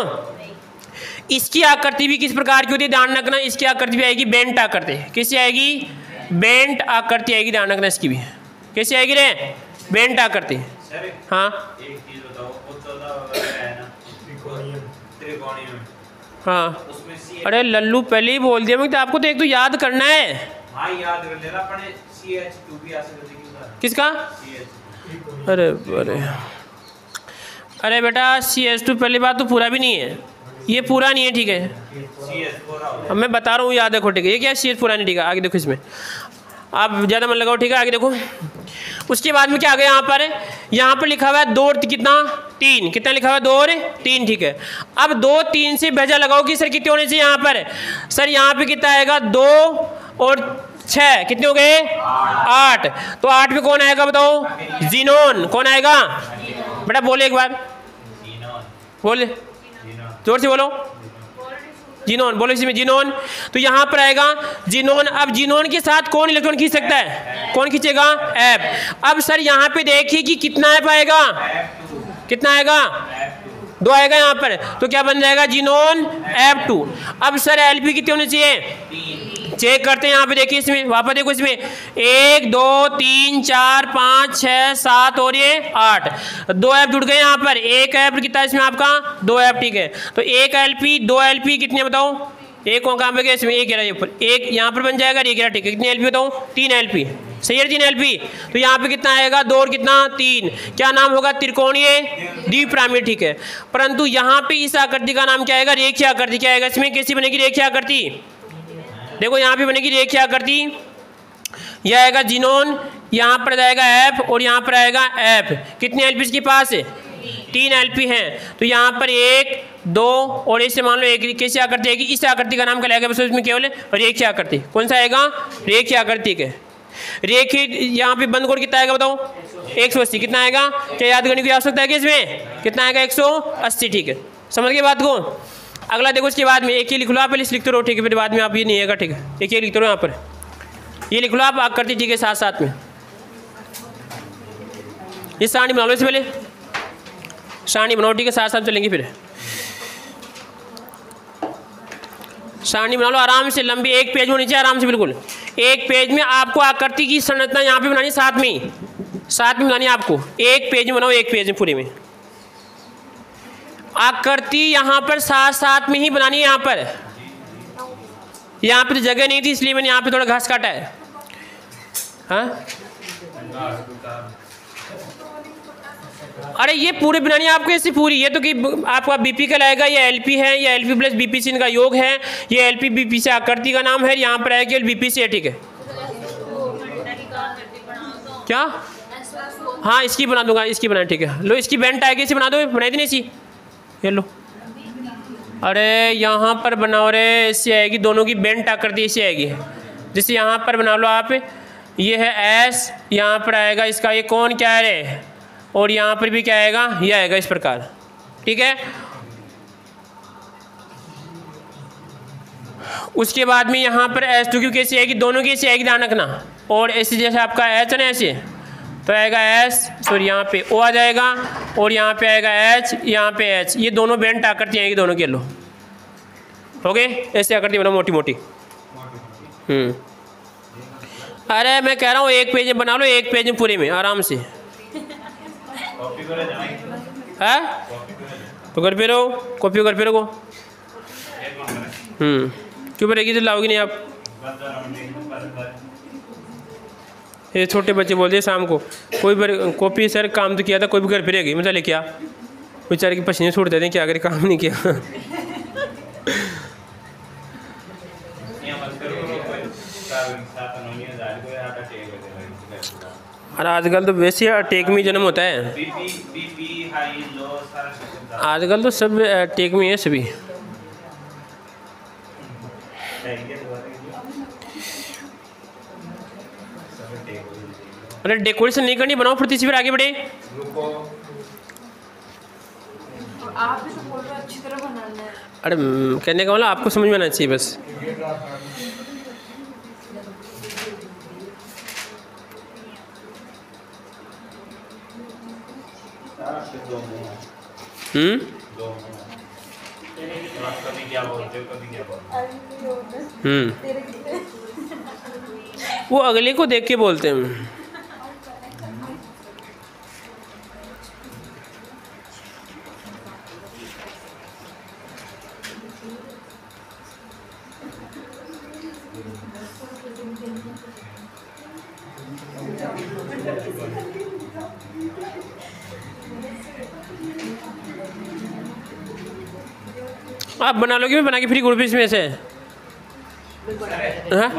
इसकी आकृति भी किस प्रकार की होती है ध्यान रखना। इसकी आकृति भी आएगी बेंट आकृति। किससे आएगी? बेंट आकृति आएगी, ध्यान रखना इसकी भी। कैसे आएगी रे? बेंट आकृति। हाँ एक चीज बताओ, वो 14 वगैरह है ना त्रिकोणीय में। हाँ उसमें अरे लल्लू पहले ही बोल दिया मैं, तो आपको तो एक तो याद करना है। हाँ याद कर लेना, अपने CH2 भी आ सकते हैं। किसका? अरे अरे अरे बेटा CH2 पहली बात तो पूरा भी नहीं है, ये पूरा नहीं है, ठीक है। अब मैं बता रहा हूँ, याद रखो, ठीक है। ये क्या CH पूरा नहीं, ठीक है। आगे देखो, इसमें आप ज़्यादा मन लगाओ, ठीक है। आगे देखो, उसके बाद में क्या आ गया? यहाँ पर लिखा हुआ है 2 और कितना? 3। कितना लिखा हुआ है? 2 और 3, ठीक है। अब 2 3 से भेजा लगाओ कि सर कितने होने चाहिए यहाँ पर? सर यहाँ पे कितना आएगा? 2 और 6 कितने हो गए? 8। तो 8 में कौन आएगा बताओ? जीनोन। कौन आएगा बेटा? बोले एक बार, बोले जोर से बोलो। जीनोन बोलो, इसमें जीनोन। तो यहाँ पर आएगा जीनोन। अब जीनोन के साथ कौन इलेक्ट्रॉन खींच सकता है? कौन खींचेगा? F। अब सर यहाँ पे देखिए कि कितना F आएगा? कितना आएगा? 2 आएगा यहाँ पर, तो क्या बन जाएगा? Xenon F2। अब सर LP कितने होने चाहिए? चेक करते हैं यहाँ पे, देखिए इसमें, वापस देखो इसमें 1 2 3 4 5 6 7 और ये 8। 2 F जुड़ गए यहाँ पर। 1 F कितना इसमें आपका? 2 F, ठीक है। तो 1 LP 2 LP कितने बताओ? एक कहाँ पे गया इसमें? 1 गिरा ऊपर, 1 यहाँ पर बन जाएगा, 1 गिरा, ठीक है। कितने LP बताओ? 3 LP। सही है 3 एलपी। तो यहाँ पे कितना आएगा 2 और कितना 3, क्या नाम होगा त्रिकोणीय द्विपिरामिड, ठीक है। परंतु यहाँ पे इस आकृति का नाम क्या आएगा रेखीय आकृति। क्या आएगा इसमें, कैसी बनेगी रेखीय आकृति, देखो यहाँ पे बनेगी रेखीय आकृति, यह आएगा जिनोन, यहाँ पर जाएगा एफ और यहाँ पर आएगा एफ। कितने एलपी इसके पास, 3 एलपी हैं। तो यहाँ पर 1 2 और इससे मान लो एक कैसी आकृति आएगी, इस आकृति का नाम क्या लगेगा बस, इसमें केवल रेखीय आकृति। कौन सा आएगा रेखीय आकृति के। रेखीय यहाँ पे बंद कोण कितना आएगा बताओ 180। कितना आएगा, क्या याद करने की आवश्यकता है कि इसमें कितना आएगा 180, ठीक है। समझ गए बात को। अगला देखो इसके बाद में एक ही लिख लो आप, पहले लिखते रहो, ठीक है, फिर बाद में आप ये नहीं आएगा, ठीक है। एक ही लिखते रहो यहाँ पर, ये लिख लो आप आकृति, ठीक है, साथ साथ में ये सारणी बना लो। इससे पहले सारणी बनाओ, ठीक है, साथ साथ चलेंगे। फिर सारणी बना लो आराम से, लंबी, एक पेज होनी चाहिए आराम से, बिल्कुल एक पेज में आपको आकृति की संरचना यहाँ पे बनानी, साथ में बनानी आपको। एक पेज में बनाओ, एक पेज में पूरे में आकृति यहाँ पर साथ साथ में ही बनानी है। यहाँ पर जगह नहीं थी इसलिए मैंने यहाँ पे थोड़ा घास काटा है। हाँ अरे ये पूरी बनानी है आपको ऐसी पूरी, ये तो कि आपका बीपी का लाएगा, ये एलपी है, ये एलपी प्लस बीपी से इनका योग है, ये एलपी बीपी से आकृति का नाम है, यहाँ पर आएगा बीपी से, ठीक है। क्या, हाँ इसकी बना दूंगा, इसकी बना, ठीक है। लो इसकी बेंट आएगी, इसी बना दो, बनाई थी ना इसी, ये लो। अरे यहाँ पर बनाओ रे, ऐसी आएगी, दोनों की बेंट आकृति ऐसी आएगी। जैसे यहाँ पर बना लो आप, ये है एस, यहाँ पर आएगा इसका ये कौन क्या है रे, और यहाँ पर भी क्या आएगा, ये आएगा इस प्रकार, ठीक है। उसके बाद में यहाँ पर एस टू क्यू कैसी आएगी, दोनों की ऐसी आएगी, ध्यान रखना। और ऐसे जैसे आपका एच है ना, ऐसे तो आएगा एस, सॉरी यहाँ पे ओ आ जाएगा, और यहाँ पे आएगा एच, यहाँ पे एच, ये दोनों बेंट आकृति आएगी दोनों के। लो हो गए, ऐसे आकृति बनाओ मोटी मोटी। अरे मैं कह रहा हूँ एक पेज में बना लो, एक पेज में पूरे में आराम से। है तो घर पे रहो, कॉपी घर पे रहो। क्यों रहेगी तो लाओगी नहीं आप। ये छोटे बच्चे बोलते हैं शाम को कोई कॉपी सर काम तो किया था, कोई भी घर पे रहेगी, मतलब लेके आ, बेचारे की पसीने छूट देते हैं, क्या करे काम नहीं किया। अरे आजकल तो वैसे अटैक में जन्म होता है, आजकल तो सब अटैक में है सभी। अरे डेकोरेशन नहीं करनी, बनाओ फुर्ती से, फिर आगे बढ़े। आप भी तो बोल रहे हो अच्छी तरह बनाना है। अरे कहने का मतलब आपको समझ में आना चाहिए बस। वो अगले को देख के बोलते हैं। आप बना लोगे, मैं बना के फ्री ग्रुप इसमें से। हाँ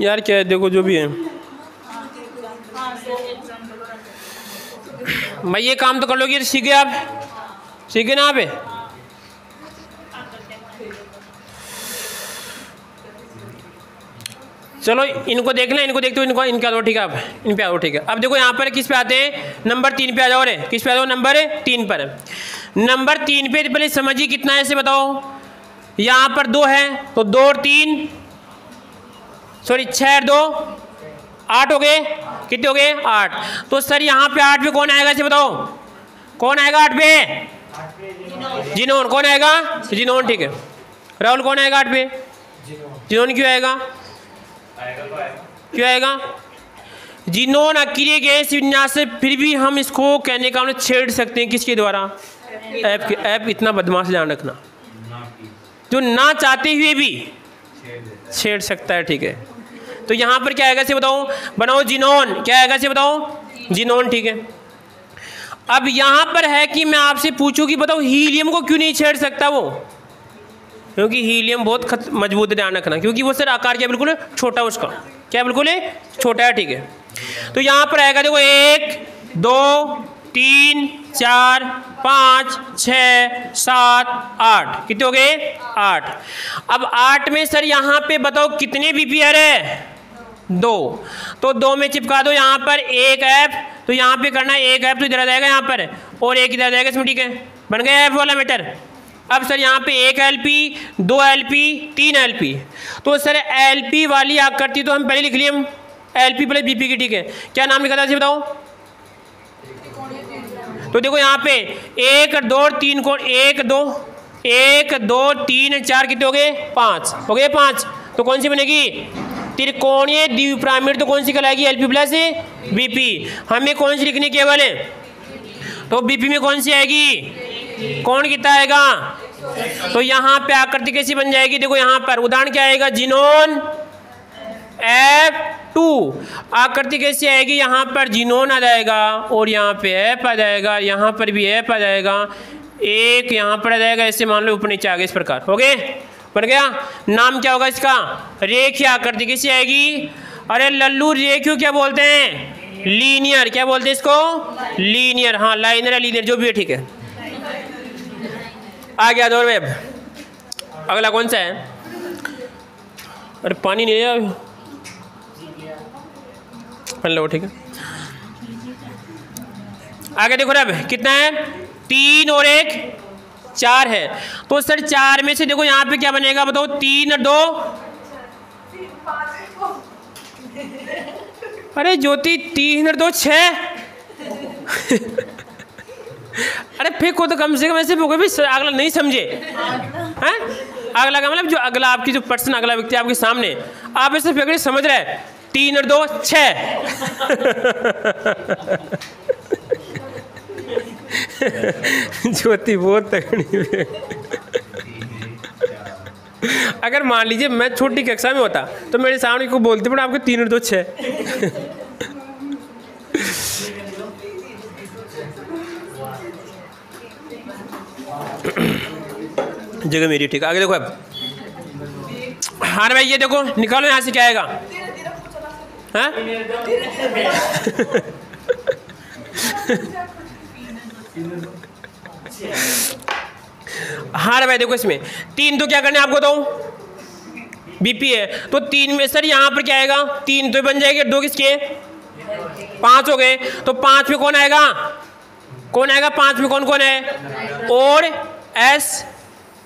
यार क्या है, देखो जो भी है भाई, ये काम तो कर लोगे, सीखे आप, सीखे ना आप। चलो इनको देखना, इनको देखते हो, इनको इनका दो, ठीक है। आप इन पे आओ, ठीक है। अब देखो यहाँ पर किस पे आते हैं, नंबर 3 पे आ जाओ रे। किस पे आ जाओ, नंबर 3 पर। नंबर 3 पे पहले समझिए कितना है, ऐसे बताओ। यहाँ पर 2 है तो 2 और 3, सॉरी 6 और 2 8 हो गए। कितने हो गए, 8। तो सर यहाँ पे 8 पे कौन आएगा, ऐसे बताओ, कौन आएगा 8 पे, जिनोन। कौन आएगा, जिनोन, ठीक है। राहुल कौन आएगा 8 पे, जिनोन। क्यों आएगा, क्यों आएगा, जिनोन अक्रिय गैस विन्यास से। फिर भी हम इसको कहने का मतलब छेड़ सकते हैं, किसके द्वारा, ऐप के। ऐप इतना बदमाश ध्यान रखना, जो ना चाहते हुए भी छेड़ सकता है, ठीक है। तो यहाँ पर क्या आएगा से बताओ, बनाओ जिनोन, क्या आएगा से बताओ, जिनोन, ठीक है। अब यहाँ पर है कि मैं आपसे पूछूं कि बताओ हीलियम को क्यों नहीं छेड़ सकता वो, क्योंकि हीलियम बहुत मजबूत है, ध्यान रखना, क्योंकि वो सर आकार क्या बिल्कुल छोटा है उसका, क्या बिल्कुल है छोटा है, ठीक है। तो यहाँ पर आएगा देखो 1 2 3 4 5 6 7 8, कितने हो गए 8। अब 8 में सर यहाँ पे बताओ कितने बीपीआर है, 2, तो 2 में चिपका दो यहाँ पर 1 F, तो यहाँ पे करना है 1 F, तो इधर आ जाएगा यहाँ पर, और 1 इधर आ जाएगा इसमें, ठीक है, बन गया F वाला मीटर। अब सर यहाँ पे 1 LP 2 LP 3 LP, तो सर LP वाली आकृति तो हम पहले लिख लिए, हम LP प्लस BP की, ठीक है। क्या नाम लिखा था इसे बताओ, तो देखो यहाँ पे 1 2 3 कोण, 1 2 3 4, कितने हो गए 5, हो गए 5। तो कौन सी बनेगी, त्रिकोणीय द्विपिरामिड, तो कौन सी कहलाएगी, LP प्लस BP। हमें कौन सी लिखनी केवल है, तो BP में कौन सी आएगी, कौन कितना आएगा, तो यहाँ पे आकृति कैसी बन जाएगी, देखो यहाँ पर उदाहरण क्या आएगा, जिनोन F2, आकृति कैसी आएगी, यहाँ पर जिनोन आ जाएगा, और यहाँ पे F आ जाएगा, यहाँ पर भी F आ जाएगा, एक यहाँ पर आ जाएगा, ऐसे मान लो ऊपर नीचे आ गए इस प्रकार, हो गए, बन गया। नाम क्या होगा इसका, रेखीय आकृति कैसी आएगी, अरे लल्लू रेखीय क्या बोलते हैं, लीनियर, क्या बोलते हैं इसको, लीनियर, हाँ लाइनर है, लीनियर जो भी है, ठीक है। आ गया दौर में, अगला कौन सा है, अरे पानी नहीं है, लो ठीक है। आगे देखो अब कितना है, 3 और 1 4 है, तो सर 4 में से देखो यहाँ पे क्या बनेगा बताओ, 3 और 2, अरे ज्योति 3 और 2 6 अरे फेंको तो कम से कम ऐसे फेंको भी अगला नहीं समझे हैं, अगला का मतलब जो अगला आपकी जो पर्सन, अगला व्यक्ति आपके सामने, आप ऐसे फेंक रहे समझ रहे हैं, 3 और 2 6 ज्योति बहुत तगड़ी है। अगर मान लीजिए मैं छोटी कक्षा में होता तो मेरे सामने को बोलते बट आपके 3 और 2 6 जगह मेरी, ठीक है। आगे देखो अब, हाँ भाई ये देखो निकालो यहाँ से क्या आएगा, हाँ हाँ भाई देखो इसमें 3 तो क्या करना है आपको, तो बीपी है, तो 3 में सर यहाँ पर क्या आएगा, 3 तो बन जाएगी, 2 किसके 5 हो गए, तो 5 में कौन आएगा, कौन आएगा 5 में, कौन कौन है, और एस,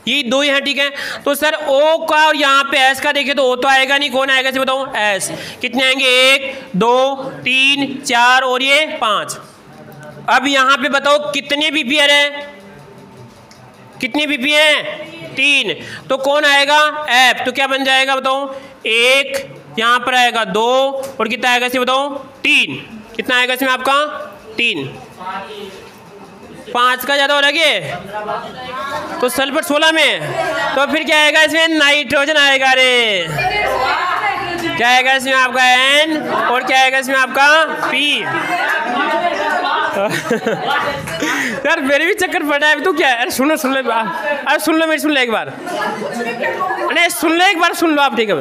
ये 2 ही हैं, ठीक है। तो सर ओ का और यहाँ पे एस का देखें तो ओ तो आएगा नहीं, कौन आएगा से बताओ, एस। कितने आएंगे, 1 2 3 4 और ये 5। अब यहाँ पे बताओ कितने बीपीआर है, कितने बीपी हैं 3, तो कौन आएगा एफ, तो क्या बन जाएगा बताओ, 1 यहाँ पर आएगा 2 और कितना आएगा इसे बताओ 3, कितना आएगा इसमें आपका 3, 5 का ज़्यादा हो रहा है तो सल्फर 16 में, तो फिर क्या आएगा इसमें नाइट्रोजन आएगा, रे क्या आएगा इसमें आपका N और क्या आएगा इसमें आपका P। यार मेरे भी चक्कर पड़ा है, तो क्या है, अरे सुन लो अरे सुन लो मेरी, सुन लो एक बार, अरे सुन लो एक बार, सुन लो आप, ठीक है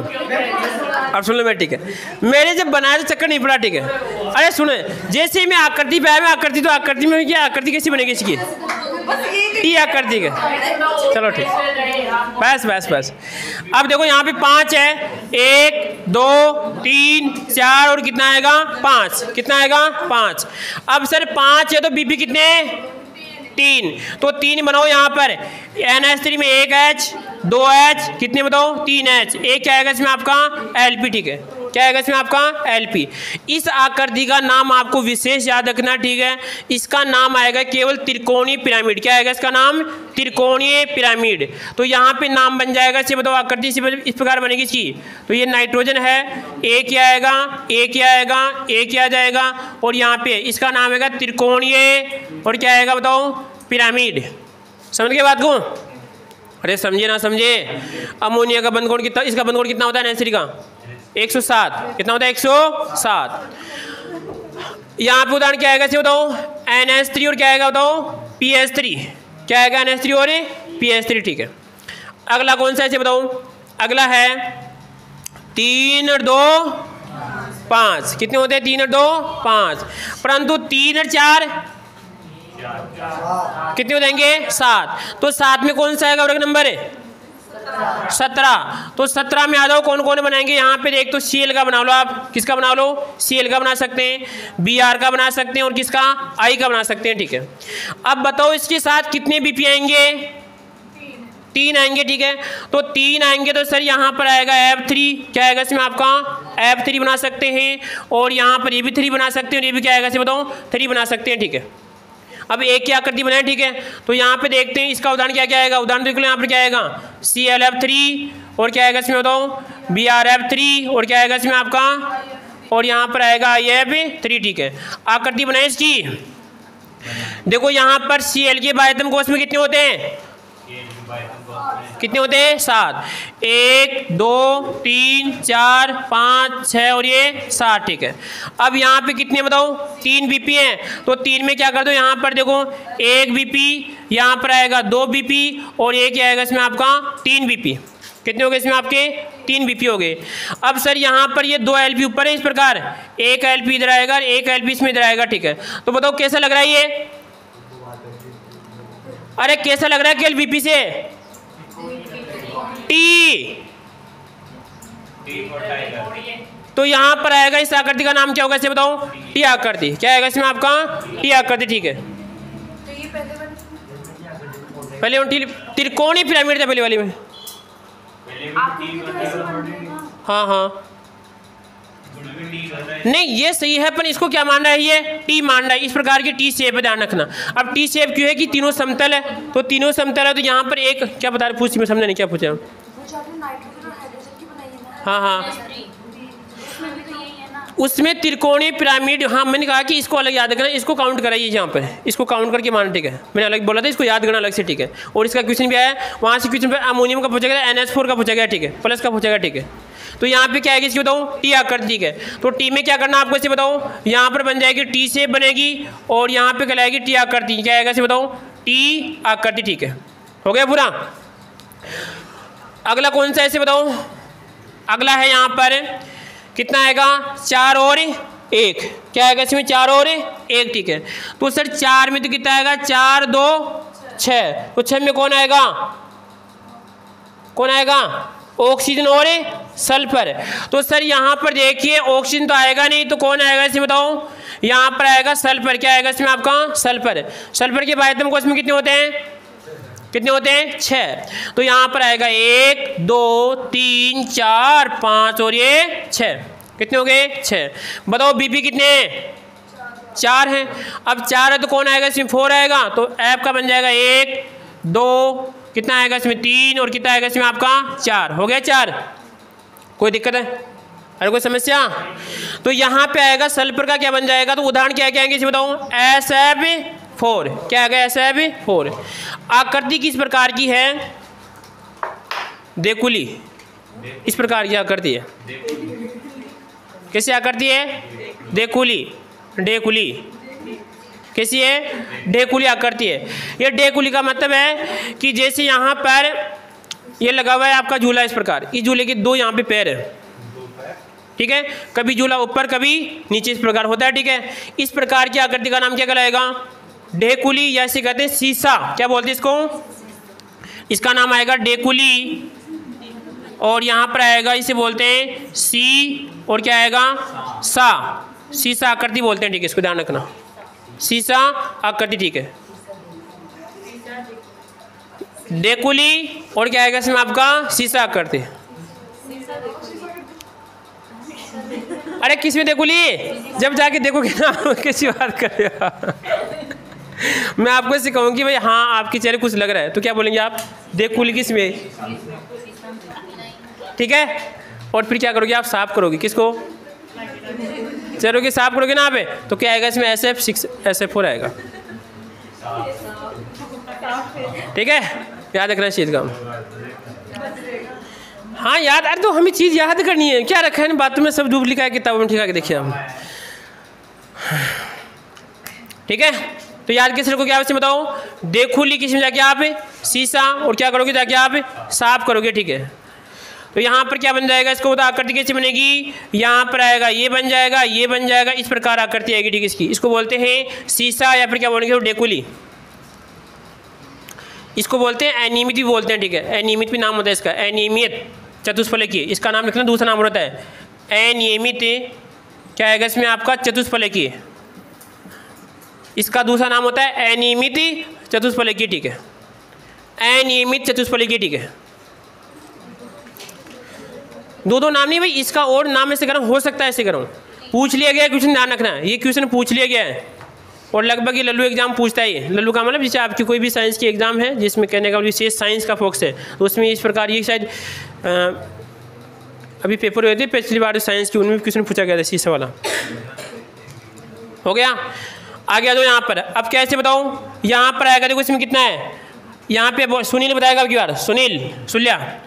अब सुन लो मेरे, ठीक है। मेरे जब बनाया तो चक्कर नहीं पड़ा, ठीक है। अरे सुनो, जैसे ही मैं आकृति पे आया, मैं आकृति, तो आकृति में क्या आकृति कैसी बनेगी इसकी, टी आकृति का, चलो ठीक, बस बस बस। अब देखो यहाँ पे 5 है, 1 2 3 4 और कितना आएगा 5, कितना आएगा 5। अब सर 5 है तो बीपी कितने 3, तो 3 बनाओ यहाँ पर, NH3 में 1H 2H कितने बताओ 3H, एक क्या आएगा इसमें आपका LP, ठीक है, क्या आएगा इसमें आपका LP। इस आकृति का नाम आपको विशेष याद रखना, ठीक है, इसका नाम आएगा केवल त्रिकोणीय पिरामिड, क्या आएगा इसका नाम त्रिकोणीय पिरामिड। तो यहाँ पे नाम बन जाएगा, इसे बताओ आकृति इस प्रकार बनेगी इसकी, तो ये नाइट्रोजन है, ए क्या आएगा, ए क्या आएगा, ए क्या आ जाएगा, और यहाँ पे इसका नाम आएगा त्रिकोणीय और क्या आएगा बताओ पिरामिड। समझ गए बात को, अरे समझे ना समझे, अमोनिया का बंधकोण कितना, इसका बंधकोण कितना होता है NH3 का 107, कितना होता है 107। यहाँ पे उदाहरण क्या आएगा इसे बताओ, NH3 और क्या आएगा बताओ PH3, क्या आएगा NH3 और PH3, ठीक है। अगला कौन सा है इसे बताओ, अगला है 3 और 2 5, कितने होते हैं 3 और 2 5, परंतु 3 और 4 कितने हो जाएंगे 7, तो 7 में कौन सा आएगा वर्ग नंबर 17, तो 17 में आ जाओ कौन कौन बनाएंगे यहाँ पे, एक तो Cl का बना लो आप, किसका बना लो Cl का बना सकते हैं, Br का बना सकते हैं और किसका I का बना सकते हैं, ठीक है। अब बताओ इसके साथ कितने Bp आएंगे, 3 आएंगे, ठीक है। तो 3 आएंगे तो सर यहाँ पर आएगा F3, क्या आएगा इसमें आपका F3 बना सकते हैं, और यहाँ पर ये भी 3 बना सकते हैं, और ये भी क्या आएगा इसे बताओ 3 बना सकते हैं, ठीक है। अब एक की आकृति बनाए, ठीक है। तो यहाँ पे देखते हैं इसका उदाहरण क्या क्या आएगा, उदाहरण देखो यहाँ पर क्या आएगा ClF3 और क्या आएगा इसमें बताओ BrF3 और क्या आएगा इसमें आपका, और यहाँ पर आएगा IF3, ठीक है। आकृति बनाए इसकी, देखो यहाँ पर Cl के बाह्यतम कोश में कितने होते हैं, कितने होते हैं 7, 1 2 3 4 5 6 और ये 7, ठीक है। अब यहाँ पे कितने बताओ 3 Bp हैं, तो 3 में क्या कर दो, यहाँ पर देखो 1 Bp, यहाँ पर आएगा 2 Bp और ये क्या आएगा इसमें आपका 3 Bp, कितने हो गए इसमें आपके 3 Bp हो गए। अब सर यहाँ पर ये 2 Lp ऊपर है, इस प्रकार एक Lp इधर आएगा, एक Lp इसमें इधर आएगा, ठीक है। तो बताओ कैसा लग रहा है ये, अरे कैसा लग रहा है केवल Bp से T, तो यहाँ पर आएगा इस आकृति का नाम क्या होगा इसे बताओ T आकृति, क्या आएगा इसमें आपका T आकृति, ठीक है। तो ये पहले त्रिकोणीय पिरामिड था पहले वाली में, हाँ हाँ नहीं ये सही है, पर इसको क्या मान रहा है, ये टी मान रहा है, इस प्रकार की टी शेप है, ध्यान रखना। अब टी शेप क्यों है कि तीनों समतल है, तो तीनों समतल है, तो यहाँ पर एक क्या बता रहे, पूछ में समझे नहीं क्या पूछा, हाँ हाँ उसमें त्रिकोणीय पिरामिड, हाँ मैंने कहा कि इसको अलग याद रखना, इसको काउंट कराइए यहाँ पर, इसको काउंट करके माना, ठीक है। मैंने अलग बोला था इसको याद करना अलग से, ठीक है। और इसका क्वेश्चन भी आया, वहाँ से क्वेश्चन पे अमोनियम का पूछा गया, NH4 का पूछा गया, ठीक है, प्लस का पूछा गया, ठीक है। तो यहाँ पे क्या आएगी इसकी बताओ टी आकृति, ठीक है। तो टी में क्या करना आपको इसे बताओ, यहाँ पर बन जाएगी टी शेप बनेगी, और यहाँ पे कहलाएगी टी आकृति, क्या आएगा इसे बताओ टी आकृति, ठीक है। हो गया पूरा। अगला कौन सा है इसे बताओ, अगला है यहाँ पर कितना आएगा 4 और 1, क्या आएगा इसमें 4 और 1, ठीक है। तो सर 4 में तो कितना आएगा 4 2 6, तो 6 में कौन आएगा, कौन आएगा ऑक्सीजन और सल्फर। तो सर यहाँ पर देखिए ऑक्सीजन तो आएगा नहीं, तो कौन आएगा इसे बताओ, यहाँ पर आएगा सल्फर, क्या आएगा इसमें आपका सल्फर। सल्फर के बाह्यतम कोश में कितने होते हैं, कितने होते हैं 6, तो यहाँ पर आएगा 1 2 3 4 5 और ये 6, कितने हो गए 6। बताओ बीपी कितने हैं 4 हैं। अब 4 है तो कौन आएगा इसमें 4 आएगा, तो ऐप का बन जाएगा 1 2, कितना आएगा इसमें 3 और कितना आएगा इसमें आपका 4, हो गया 4। कोई दिक्कत है, अरे कोई समस्या। तो यहाँ पे आएगा सल्फर का क्या बन जाएगा, तो उदाहरण क्या क्या आएंगे इसे बताओ SF4, क्या आएगा SF4। आकृति किस प्रकार की है, देकुली, इस प्रकार की आकृति है, कैसी आकृति है देकुली, डेकुली कैसी है डेकुली आकृति है। ये डेकुली का मतलब है कि जैसे यहाँ पर ये लगा हुआ है आपका झूला, इस प्रकार इस झूले के 2 यहाँ पे पैर है, ठीक है, कभी झूला ऊपर कभी नीचे, इस प्रकार होता है, ठीक है। इस प्रकार की आकृति का नाम क्या कहलाएगा डेकुली, या इसे कहते हैं सीसा, क्या बोलते हैं इसको, इसका नाम आएगा डेकुली। और यहाँ पर आएगा इसे बोलते हैं सी, और क्या आएगा सा, सीसा आकृति बोलते हैं, ठीक है, इसको ध्यान रखना, सीसा आकृति, ठीक है। डेकुली और क्या आएगा इसमें आपका सीसा आकृति। अरे किसमें डेकुली, जब जाके देखोगे ना कैसी बात कर रहे हो मैं आपको सिखाऊंगी कि भाई हाँ आपके चेहरे कुछ लग रहा है, तो क्या बोलेंगे आप डेकुली किसमें, ठीक है। और फिर क्या करोगे आप, साफ करोगे किसको, चेहरों की साफ करोगे ना आप, तो क्या आएगा इसमें SF6 SF4 आएगा, ठीक है, याद रखना इस चीज़ का। हाँ याद, अरे तो हमें चीज़ याद करनी है, क्या रखा है इन बातों में, सब डुप्लीकेट है किताबों में, ठीक है देखिए हम, ठीक है। तो याद कैसे रखोगे आप, से बताओ, देखो किस में जाके आप शीशा, और क्या करोगे जाके आप साफ करोगे, ठीक है। तो यहाँ पर क्या बन जाएगा, इसको बता आकृति कैसे बनेगी, यहाँ पर आएगा ये बन जाएगा, ये बन जाएगा, इस प्रकार आकृति आएगी, ठीक है। इसकी इसको बोलते हैं शीशा, या फिर क्या बोलेंगे डेकुली, इसको बोलते हैं अनियमित भी बोलते हैं, ठीक है। अनियमित भी नाम होता है इसका, अनियमित चतुष्फलकीय, इसका नाम लिखना, दूसरा नाम होता है अनियमित, क्या आएगा इसमें आपका चतुष्फलकीय, इसका दूसरा नाम होता है अनियमित चतुष्फलकीय, ठीक है। अनियमित चतुष्फलकीय, ठीक है। दो नाम नहीं भाई, इसका और नाम ऐसे करो, हो सकता है ऐसे करो, पूछ लिया गया है, क्वेश्चन ध्यान रखना है, ये क्वेश्चन पूछ लिया गया है और लगभग ये लल्लू एग्जाम पूछता है। ये लल्लू का मतलब जैसे आपकी कोई भी साइंस की एग्जाम है जिसमें कहने का विशेष साइंस का फोकस है, तो उसमें इस प्रकार ये शायद अभी पेपर हुए थे पिछली बार साइंस की, उनमें क्वेश्चन पूछा गया था शीशे वाला। हो गया, आगे आ जाओ यहाँ पर। अब कैसे बताऊँ, यहाँ पर आएगा, देखो इसमें कितना है, यहाँ पे सुनील बताएगा अब की बार, सुल्या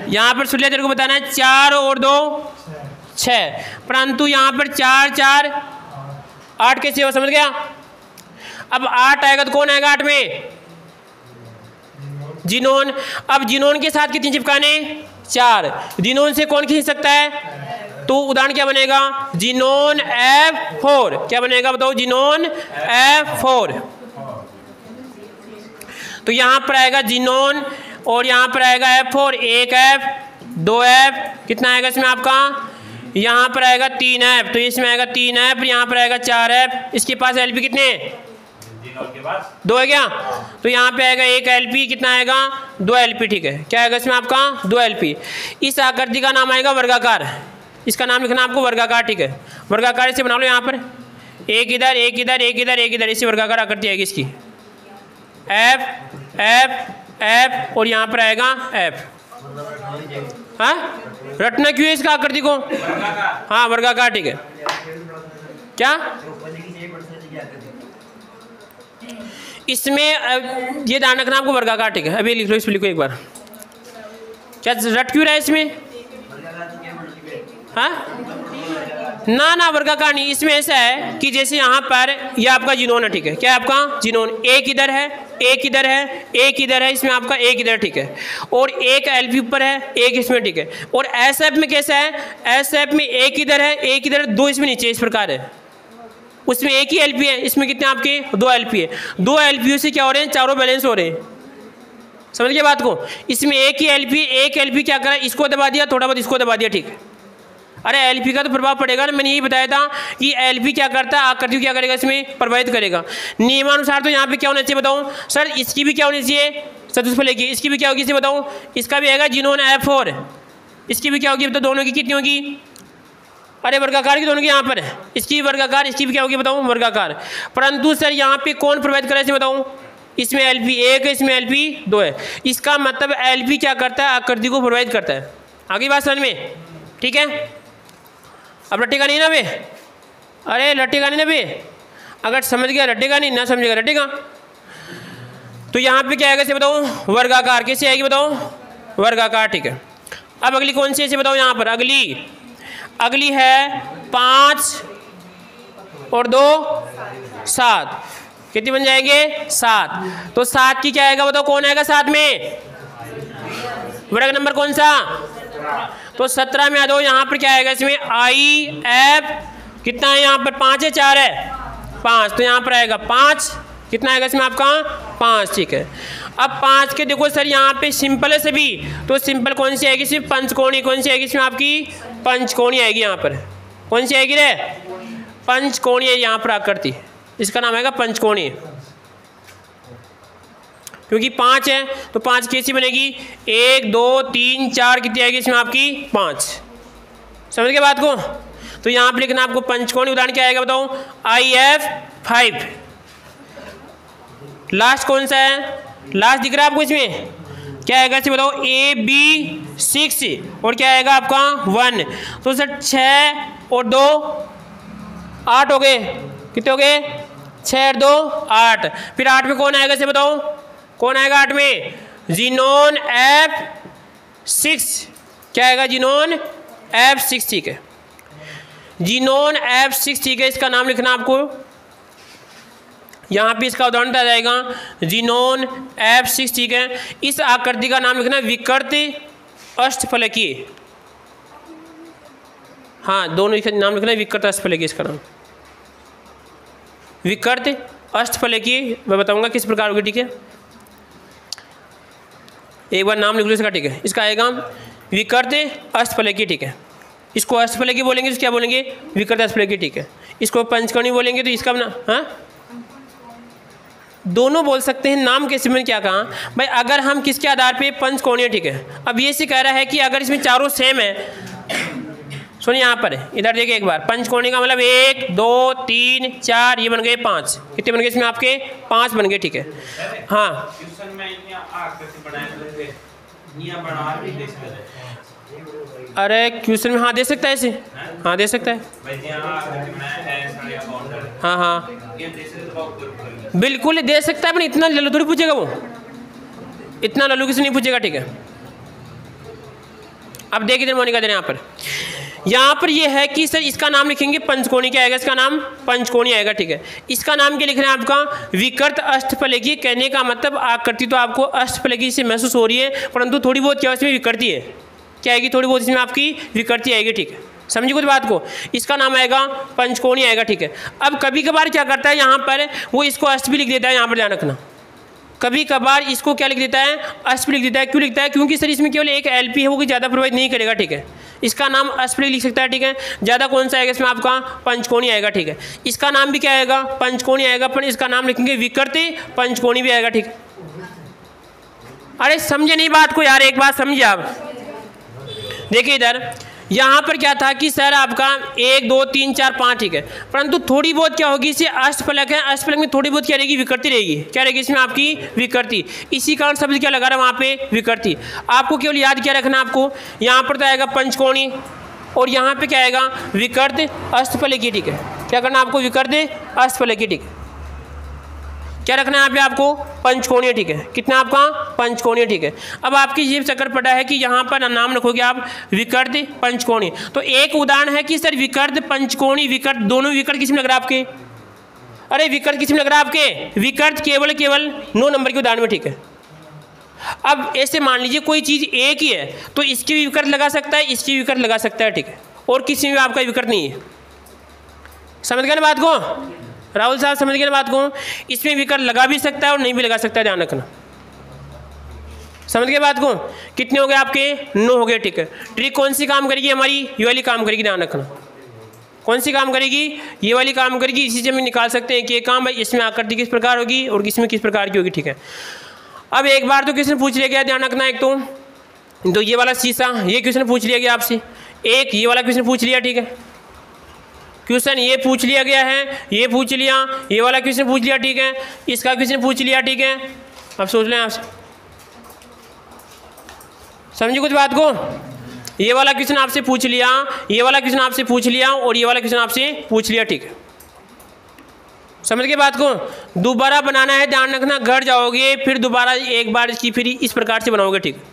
यहाँ पर सुल्या तेरे को बताना है 4 और 2 6, परंतु यहाँ पर 4 4 8 कैसे हो, समझ गया। अब 8 आएगा तो कौन आएगा 8 में, जिनोन। अब जिनोन के साथ कितनी चिपकाने, 4, जिनोन से कौन खींच सकता है, तो उदाहरण क्या बनेगा, जिनोन F4, क्या बनेगा बताओ, जिनोन F4। तो यहाँ पर आएगा जिनोन और यहाँ पर आएगा F4, 1F 2F, कितना आएगा इसमें आपका, यहाँ पर आएगा 3F, तो इसमें आएगा 3F, यहाँ पर आएगा 4F। इसके पास LP कितने हैं, 2 है क्या, तो यहाँ पे आएगा 1 LP, कितना आएगा 2 LP, ठीक है। क्या आएगा इसमें आपका 2 LP। इस आकृति का नाम आएगा वर्गाकार, इसका नाम लिखना आपको वर्गाकार, ठीक है। वर्गाकार इसे बना लो, यहाँ पर एक इधर एक इधर एक इधर एक इधर, इसी वर्गाकार आकृति आएगी इसकी, F F F और यहाँ पर आएगा F। हाँ रटना क्यों है इसका आकृति को, हाँ वर्गाकार, ठीक है। क्या इसमें ये ध्यान रखना आपको, वर्गाकार, ठीक है। अभी लिख लो, इसमें लिखो एक बार, क्या रट क्यों रहा है इसमें, हाँ ना वर्गाकार नहीं, इसमें ऐसा है कि जैसे यहाँ पर ये आपका जिनोन है, ठीक है। क्या है आपका जिनोन, एक इधर है एक इधर है एक इधर है, इसमें आपका एक इधर, ठीक है, और एक LP ऊपर है एक इसमें, ठीक है। और SF में कैसा है, SF में एक इधर है एक इधर, 2 इसमें नीचे, इस प्रकार है। उसमें एक ही LP है, इसमें कितने आपके 2 LP है, 2 LP से क्या हो रहे हैं, चारों बैलेंस हो रहे हैं, समझ गए बात को। इसमें एक ही LP, एक LP क्या करा, इसको दबा दिया, थोड़ा बहुत इसको दबा दिया, ठीक है। अरे LP का तो प्रभाव पड़ेगा ना, मैंने यही बताया था कि LP क्या करता है, आकृति क्या करेगा, इसमें प्रभावित करेगा। नियमानुसार तो यहाँ पे क्या होना चाहिए बताऊँ सर, इसकी भी क्या होनी चाहिए चतुष्फलकीय, इसकी भी क्या होगी इसे बताऊँ, इसका भी आएगा जिनोन F4, इसकी भी क्या होगी बताओ, दोनों की कितनी होगी, अरे वर्गाकार की दोनों की यहाँ पर है, इसकी वर्गाकार, इसकी भी क्या होगी बताऊँ वर्गाकार। परंतु सर यहाँ पे कौन प्रभावित करे इसे बताऊँ, इसमें LP 1 है, इसमें LP 2 है, इसका मतलब LP क्या करता है, आकृति को प्रभावित करता है। आगे बात समझ में, ठीक है। अब रटेगा नहीं ना बे, अरे रटेगा नहीं ना बे, अगर समझ गया रटेगा, नहीं ना समझेगा रटेगा। तो यहाँ पे क्या आएगा इसे बताओ, वर्गाकार, कैसे आएगी बताओ, वर्गाकार, ठीक है। अब अगली कौन सी ऐसे बताओ, यहाँ पर अगली है 5 और 2 7, कितनी बन जाएंगे 7। तो 7 की क्या आएगा बताओ, कौन आएगा 7 में, वर्ग नंबर कौन सा, तो 17 में आ जाओ। यहाँ पर क्या आएगा इसमें IF, कितना है यहाँ पर 5 है 4 है 5, तो यहाँ पर आएगा 5, कितना आएगा इसमें आपका 5, ठीक है। अब 5 के देखो सर यहाँ पे सिंपल है सभी, तो सिंपल कौन सी आएगी इसमें, पंचकोणी, कौन सी आएगी इसमें आपकी पंचकोणी आएगी, यहाँ पर कौन सी आएगी रे, पंचकोणी है यहाँ पर आकृति, इसका नाम आएगा पंचकोणी, क्योंकि 5 है तो 5 कैसी बनेगी, 1 2 3 4, कितनी आएगी इसमें आपकी 5, समझ गए बात को। तो यहाँ पर लिखना आपको पंचकोणी, उदाहरण क्या आएगा बताओ, IF5, लास्ट कौन सा है, लास्ट दिख रहा है आपको, इसमें क्या आएगा इसे बताओ, AB6 और क्या आएगा आपका 1, तो सर 6 और 2 8 हो गए, कितने हो गए 6 और 2 8, फिर 8 में कौन आएगा इसे बताओ, कौन आएगा 8 में, जिनोन F6, क्या आएगा? जीनोन F6, ठीक है। जीनोन F6, ठीक है, इसका नाम लिखना आपको। यहाँ पे इसका उदाहरण दिया जाएगा जीनोन F6, ठीक है। इस आकृति का नाम लिखना विकृत अष्टफलकीय। हाँ, दोनों नाम लिखना है, विकृत अष्टफलकीय इसका नाम, विकृत अष्टफलकीय। मैं बताऊंगा किस प्रकार होगी, ठीक है। एक बार नाम लिख लो इसका, ठीक है। इसका आएगा विकृत अष्टफलकीय, ठीक है। इसको अष्टफलकीय बोलेंगे तो क्या बोलेंगे? विकृत अष्टफलकीय, ठीक है। इसको पंचकोणीय बोलेंगे तो इसका ना, हाँ, दोनों बोल सकते हैं। नाम कैसे, मैंने क्या कहा भाई, अगर हम किसके आधार पे? पंचकोणीय, ठीक है। अब ये से कह रहा है कि अगर इसमें चारों सेम है, सुनिए यहाँ पर इधर देखिए एक बार, पंचकोणीय का मतलब 1 2 3 4, ये बन गए 5। कितने बन गए इसमें आपके? 5 बन गए, ठीक है। हाँ, क्वेश्चन में आकृति बनाए बना भी दे सकते हैं। अरे क्वेश्चन में हाँ दे सकता है ऐसे, हाँ दे सकता है। हाँ हाँ बिल्कुल दे सकता है, पर इतना लल्लू थोड़ी पूछेगा वो, इतना लल्लू किसी नहीं पूछेगा, ठीक है। अब देखिए इधर मोनिका, यहाँ पर ये है कि सर इसका नाम लिखेंगे पंचकोणीय। क्या आएगा इसका नाम? पंचकोणीय आएगा, ठीक है। इसका नाम क्या लिखना है आपका? विकृत अष्टफलकीय। कहने का मतलब आकृति तो आपको अष्टफलकीय से महसूस हो रही है, परंतु थोड़ी बहुत क्या इसमें विकृति है। क्या आएगी? थोड़ी बहुत इसमें आपकी विकृति आएगी, ठीक है। समझिए कुछ बात को। इसका नाम आएगा पंचकोणीय आएगा, ठीक है। अब कभी कभार क्या करता है यहाँ पर, वो इसको अष्ट भी लिख देता है। यहाँ पर ध्यान रखना, कभी कभार इसको क्या लिख देता है? अष्ट भी लिख देता है। क्यों लिखता है? क्योंकि सर इसमें केवल एक LP है, वो कि ज़्यादा प्रभावित नहीं करेगा, ठीक है। इसका नाम अष्ट लिख सकता है, ठीक है। ज़्यादा कौन सा आएगा इसमें आपका? पंचकोणीय आएगा, ठीक है। इसका नाम भी क्या आएगा? पंचकोणीय आएगा, पर इसका नाम लिखेंगे विकृत पंचकोणीय भी आएगा, ठीक है। अरे समझे नहीं बात को यार, एक बात समझिए आप। देखिए इधर यहाँ पर क्या था कि सर आपका 1 2 3 4 5, ठीक है, परंतु थोड़ी बहुत क्या होगी, इसे अष्टफलक है, अष्टफलक में थोड़ी बहुत क्या रहेगी? विकृति रहेगी। क्या रहेगी इसमें आपकी? विकृति। इसी कारण शब्द क्या लगा रहा है वहाँ पे? विकृति। आपको केवल याद क्या रखना, आपको यहाँ पर तो आएगा पंचकोणीय और यहाँ पे क्या आएगा? विकृत अष्टफलकीय, ठीक है। क्या करना आपको? विकृत अष्टफलकीय, ठीक है। क्या रखना है यहाँ पे आपको? पंचकोणीय, ठीक है। कितना आपका? पंचकोणीय, ठीक है। अब आपकी ये चक्कर पड़ा है कि यहाँ पर नाम रखोगे आप विकृत पंचकोणीय। तो एक उदाहरण है कि सर विकृत पंचकोणीय, विकृत दोनों विकृत किसमें लग रहा है आपके? अरे विकृत किसमें लग रहा है आपके? विकृत केवल 9 नंबर के उदाहरण में, ठीक है। अब ऐसे मान लीजिए कोई चीज़ एक ही है तो इसकी भी विकृत लगा सकता है, इसकी भी विकृत लगा सकता है, ठीक है, और किसी में आपका विकृत नहीं है। समझ गए ना बात को राहुल साहब? समझ गए ना बात को? इसमें विकृत लगा भी सकता है और नहीं भी लगा सकता है, ध्यान रखना। समझ गए बात को? कितने हो गए आपके? 9 हो गए, ठीक है। ट्रिक कौन सी काम करेगी हमारी? ये वाली काम करेगी, ध्यान रखना। कौन सी काम करेगी? ये वाली काम करेगी। इसी से हम निकाल सकते हैं कि ये काम भाई इसमें आकृति किस प्रकार होगी और इसमें किस प्रकार की होगी, ठीक है। अब एक बार तो क्वेश्चन पूछ लिया गया, ध्यान रखना। एक तो ये वाला शीशा, ये क्वेश्चन पूछ लिया गया आपसे। एक ये वाला क्वेश्चन पूछ लिया, ठीक है। क्वेश्चन ये पूछ लिया गया है, ये पूछ लिया, ये वाला क्वेश्चन पूछ लिया, ठीक है। इसका क्वेश्चन पूछ लिया, ठीक है। अब सोच लें आपसे, समझिए कुछ बात को। ये वाला क्वेश्चन आपसे पूछ लिया, ये वाला क्वेश्चन आपसे पूछ लिया और ये वाला क्वेश्चन आपसे पूछ लिया, ठीक है। समझ गए बात को? दोबारा बनाना है, ध्यान रखना। घर जाओगे फिर दोबारा एक बार इसकी फिर इस प्रकार से बनाओगे, ठीक है।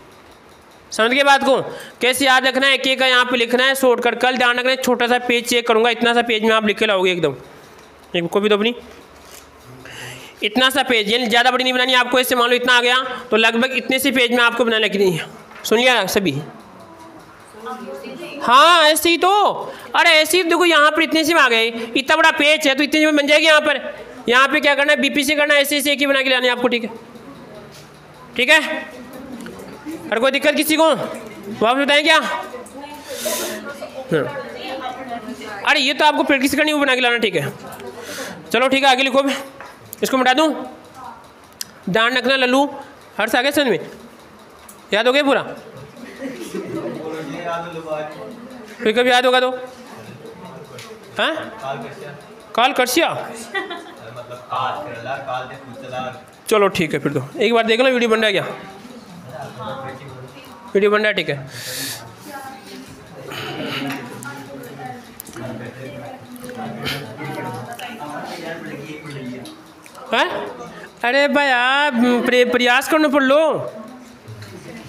समझ गए बात को? कैसे याद रखना है? एक का यहाँ पे लिखना है शॉर्टकट। कल ध्यान रखना है, छोटा सा पेज चेक करूँगा, इतना सा पेज में आप लिख के लाओगे एकदम। एक कॉपी दो अपनी, इतना सा पेज, यानी ज़्यादा बड़ी नहीं बनानी आपको। ऐसे मान लो इतना आ गया तो लगभग इतने से पेज में आपको बनाना लिखनी है। सुनिए सभी, हाँ ऐसे ही तो। अरे ऐसे ही देखो, यहाँ पर इतने से में आ गए, इतना बड़ा पेज है तो इतने में बन जाएगी। यहाँ पे क्या करना है? BP से करना है, ऐसे ऐसे एक ही बना के लाना है आपको, ठीक है। ठीक है, और कोई दिक्कत किसी को? वापस बताएं क्या? अरे ये तो आपको प्रैक्टिस करनी है, वो बना के लाना, ठीक है। चलो ठीक है, आगे लिखो। इसको मिटा दूँ, ध्यान रखना। लल्लू हर्ष आ गए समझ में? याद हो गया पूरा? फिर कभी याद होगा तो? हाँ, काल करसिया। चलो ठीक है, फिर तो एक बार देख लो वीडियो बन रहा है क्या? वीडियो बन रहा है, ठीक है। अरे भाई आप प्रयास करना पड़ लो,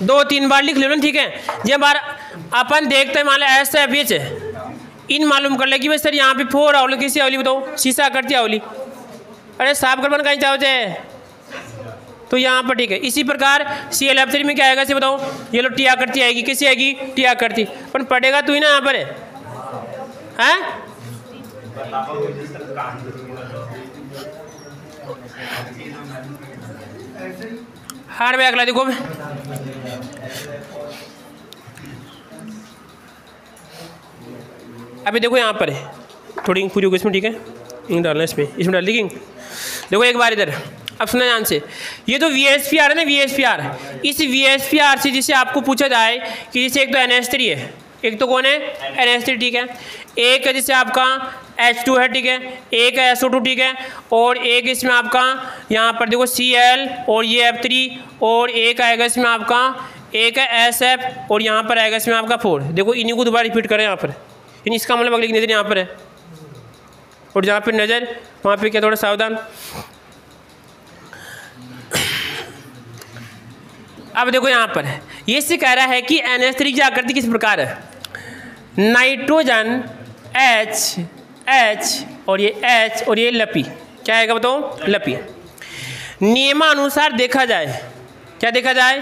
2-3 बार लिख लो ना, ठीक है। जब बार अपन देखते हैं मान लो एस एफ एच इन मालूम कर ले कि भाई सर यहाँ पे 4 आवली किसी आवली बताओ शीशा करती आवली, अरे साफ करबन कहीं चाहो जाए तो यहाँ पर ठीक है। इसी प्रकार ClF3 में क्या आएगा इसे बताओ, ये लो टी आकृति आएगी, किसी आएगी टी आकृति, पर पढ़ेगा तू ही ना यहाँ पर है। हार में अगला देखो अभी देखो यहाँ पर है थोड़ी इंक पूरी होगी इसमें, ठीक है इंक डालना इसमें डाल दी इंक। देखो एक बार इधर, अब सुना ध्यान से, ये तो VSPR है ना, VSPR, इस VSPR से जिसे आपको पूछा जाए कि जैसे एक तो NH3 है, एक तो कौन है NH3, ठीक है, एक है जैसे आपका H2 है, ठीक है, एक है SO2, ठीक है, और एक इसमें आपका यहाँ पर देखो Cl और ये F3, और एक आएगा इसमें आपका एक है SF और यहाँ पर आएगा इसमें आपका 4। देखो इन्हीं को दोबारा रिपीट करें यहाँ पर, यानी इसका मतलब अगली नज़र यहाँ पर है और जहाँ पर नज़र वहाँ पर क्या, थोड़ा सावधान। अब देखो यहाँ पर ये से कह रहा है कि NH3 की आकृति किस प्रकार है, नाइट्रोजन H और ये H और ये लपी, क्या आएगा बताओ लपी। नियमानुसार देखा जाए, क्या देखा जाए,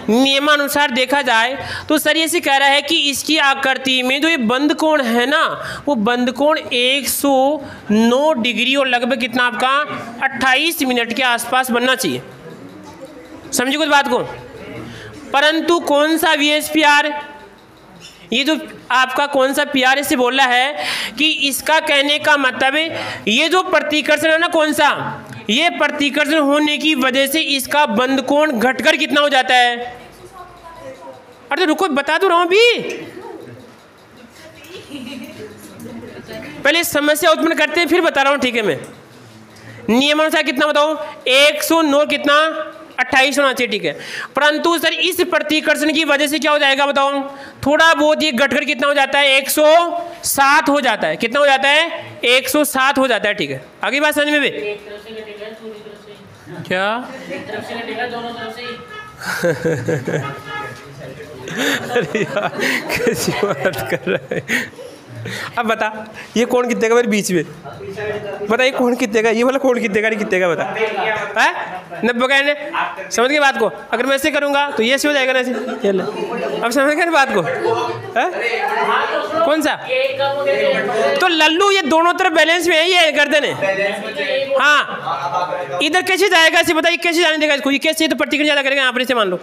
नियमानुसार देखा जाए तो सर ये से कह रहा है कि इसकी आकृति में जो ये बंद कोण है ना, वो बंद कोण 109 डिग्री और लगभग कितना आपका 28 मिनट के आसपास बनना चाहिए, समझिए कुछ बात को। परंतु कौन सा VSPR, ये जो आपका कौन सा PR इससे बोल रहा है कि इसका कहने का मतलब ये जो प्रतिकर्षण है ना, कौन सा, ये प्रतिकर्षण होने की वजह से इसका बंद कोण घटकर कितना हो जाता है। अरे तो रुको बता तो रहा हूं भी, पहले समस्या उत्पन्न करते हैं फिर बता रहा हूं, ठीक है। मैं नियमानुसार कितना बताओ 109 कितना 28 होना चाहिए, ठीक है। परंतु सर इस प्रतिकर्षण की वजह से क्या हो जाएगा बताओ, थोड़ा बहुत ये घटकर कितना हो जाता है 107 हो जाता है, कितना हो जाता है 107 हो जाता है, ठीक है। आगे बात समझ में भी क्या अरे यार कैसी बात कर रहा है। अब बता ये कौन कितने का मेरे बीच में, बता ये कौन कितने का, ये वाला कौन कितने का, नहीं कितने का बता है 90 का, समझ गए बात को। अगर मैं ऐसे करूँगा तो ये ऐसे हो जाएगा ना, ऐसे अब समझ गए बात को है? कौन सा तो लल्लू, ये दोनों तरफ बैलेंस में है, ये गर्दन है हाँ, इधर कैसे जाएगा ऐसे बताइए, कैसे जाने देगा इसको, ये कैसे तो प्रतिक्रिया ज़्यादा करेगा यहाँ पर, इसे मान लो